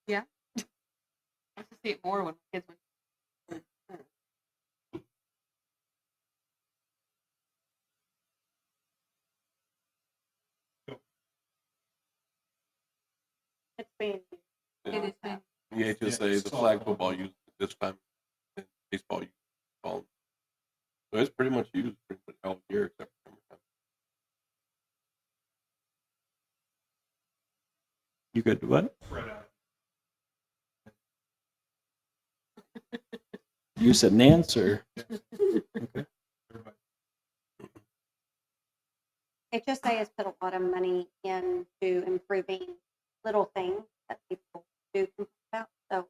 Yeah. I have to see it more when kids went. It's being It is big. The HSA, the flag football uses it this time, and baseball uses it all. So it's pretty much used pretty much all year except for summertime. You could what? You said Nance or? Okay. HSA has put a lot of money into improving little things that people do complain about. So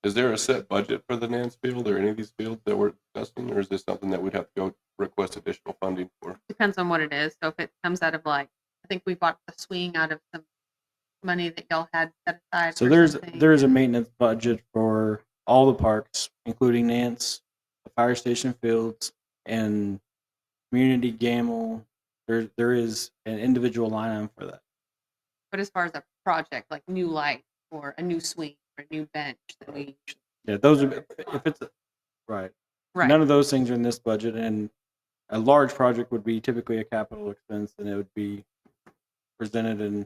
Is there a set budget for the Nance field or any of these fields that we're discussing, or is this something that we'd have to go request additional funding for? Depends on what it is. So if it comes out of like, I think we bought the swing out of some money that y'all had set aside. So for there's something. a maintenance budget for all the parks, including Nance, the fire station fields, and community gamble. There is an individual line item for that. But as far as a project, like new light or a new swing or a new bench that we Yeah, those are if it's right. right. None of those things are in this budget, and a large project would be typically a capital expense, and it would be presented and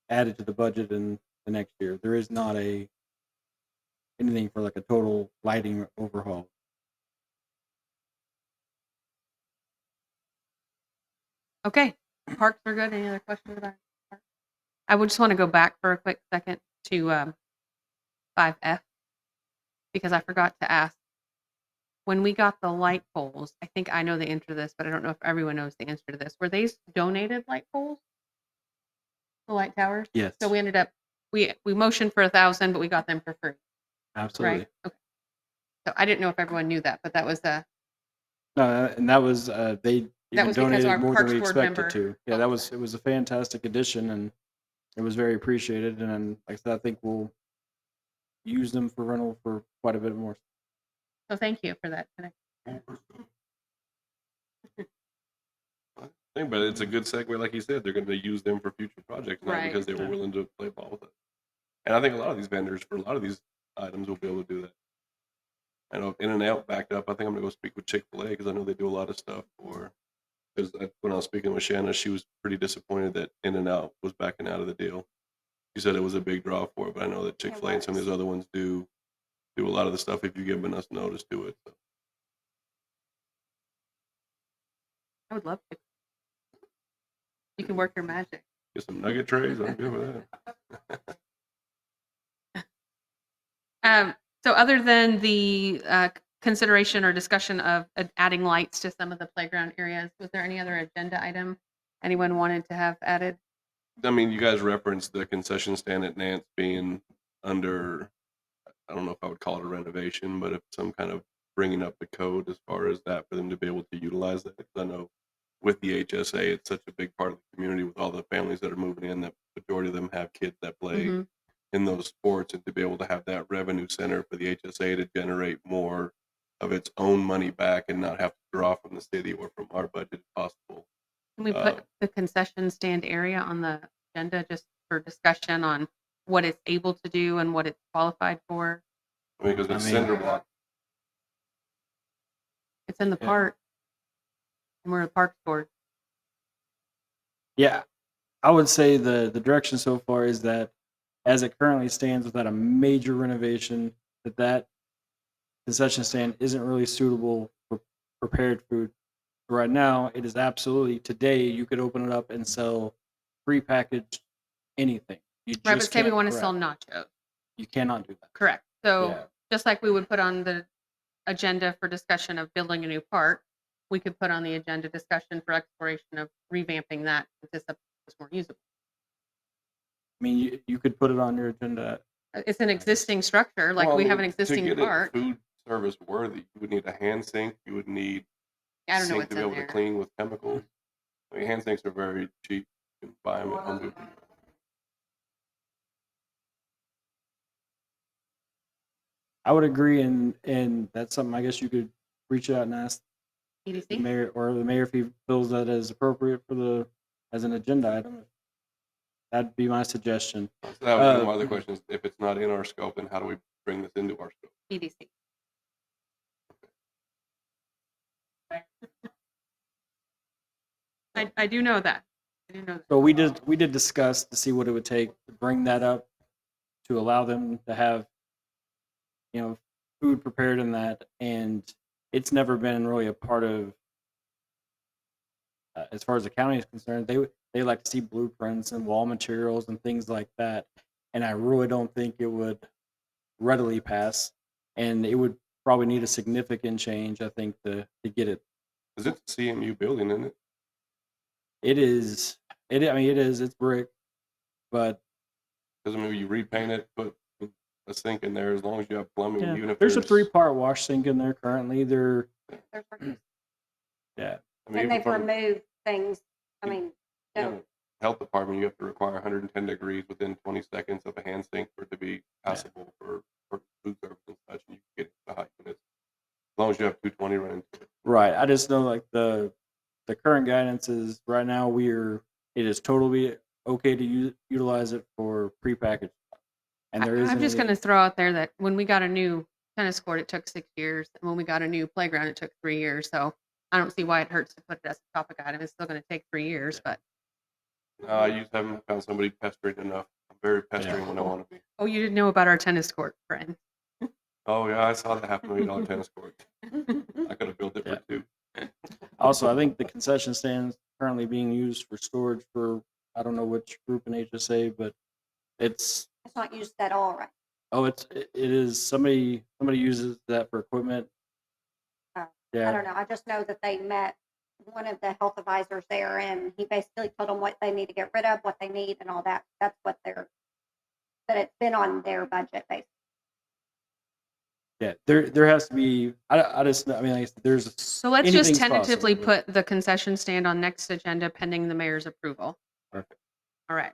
added to the budget in the next year. There is not anything for like a total lighting overhaul. Okay, parks are good. Any other questions about parks? I would just want to go back for a quick second to 5F because I forgot to ask. When we got the light poles, I think I know the answer to this, but I don't know if everyone knows the answer to this. Were they donated light poles? The light towers? Yes. So we ended up we motioned for 1,000, but we got them for free, Absolutely. right? Okay. So I didn't know if everyone knew that, but that was No, and that was they even was because donated our more than Parks we Board expected member to. Yeah, that was it was a fantastic addition, and it was very appreciated. And like I said, I think we'll use them for rental for quite a bit more. so thank you for that. But it's a good segue, like you said, they're going to use them for future projects now Right. because they were willing to play ball with it. And I think a lot of these vendors for a lot of these items will be able to do that. I know if In-N-Out backed up, I think I'm going to go speak with Chick-fil-A because I know they do a lot of stuff for. Because when I was speaking with Shanna, she was pretty disappointed that In-N-Out was backing out of the deal. She said it was a big draw for it, but I know that Chick-fil-A and some of these other ones do a lot of the stuff if you give enough notice to it. So. I would love to. You can work your magic. Get some nugget trays. I'm good with that. So other than the consideration or discussion of adding lights to some of the playground areas, was there any other agenda item anyone wanted to have added? I mean, you guys referenced the concession stand at Nance being under, I don't know if I would call it a renovation, but if some kind of bringing up the code as far as that for them to be able to utilize that. Because I know with the HSA, it's such a big part of the community with all the families that are moving in, that majority of them have kids that play Mhm. in those sports, and to be able to have that revenue center for the HSA to generate more of its own money back and not have to draw from the city or from our budget if possible. Can we put the concession stand area on the agenda just for discussion on what it's able to do and what it's qualified for? I mean, because it's I mean- cinder block. It's in the Yeah. park, and we're a parks board. Yeah, I would say the direction so far is that as it currently stands without a major renovation, that concession stand isn't really suitable for prepared food. Right now, it is absolutely today you could open it up and sell prepackaged anything. You Right, but just say we can't want to grab. sell nachos. You cannot do that. Correct. So Yeah. just like we would put on the agenda for discussion of building a new park, we could put on the agenda discussion for exploration of revamping that into something that's more usable. I mean, you could put it on your agenda. It's an existing structure, like Well, I we have an mean, existing to get park. it food service worthy, you would need a hand sink. You would need I don't know sink what's to be in able there. to clean with chemicals. I mean, hand sinks are very cheap. You can buy them at Home Depot. I would agree, and that's something I guess you could reach out and ask the EDC? mayor if he feels that is appropriate as an agenda item. That'd be my suggestion. So that was one of my other questions. If it's not in our scope, then how do we bring this into our scope? EDC. I do know that. I do know that. So we did discuss to see what it would take to bring that up, to allow them to have, food prepared in that, and it's never been really a part of, as far as the county is concerned, they like to see blueprints and wall materials and things like that. and I really don't think it would readily pass, and it would probably need a significant change, I think, to get it. Is it the CMU building, isn't it? It is. I mean, it is. It's brick, but Because I mean, you repaint it, put a sink in there, as long as you have plumbing, yeah, even if there's a 3-part wash sink in there currently. They're There's reduced. yeah. I mean, And even they've from, removed things, I you mean, you don't, know, health department, you have to require 110 degrees within 20 seconds of a hand sink for it to be passable for food service and such, and you can get the hot units. As long as you have 220 running to it. Right. I just know like the current guidance is right now it is totally okay to utilize it for prepackaged, and there isn't I'm just any- going to throw out there that when we got a new tennis court, it took 6 years. And when we got a new playground, it took 3 years. So I don't see why it hurts to put it as a topic item. It's still going to take 3 years, but I just haven't found somebody pestering enough. I'm very pestering when I want to be. oh, you didn't know about our tennis court, friend. Oh yeah, I saw the $500,000 tennis court. I could have built it for two. Also, I think the concession stands currently being used for storage for I don't know which group in HSA, but it's it's not used at all right. it is somebody uses that for equipment. I Yeah, don't know. I just know that they met one of the health advisors there, and he basically told them what they need to get rid of, what they need, and all that. That's what that it's been on their budget basically. yeah. There has to be. I just I mean like, there's So let's just anything's tentatively possible, but- put the concession stand on next agenda pending the mayor's approval. Perfect. All right.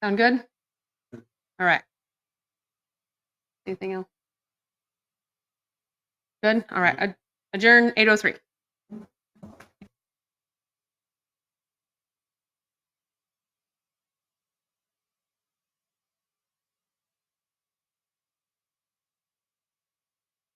Sound good? All right. Anything else? Good. All right. Adjourn 8:03.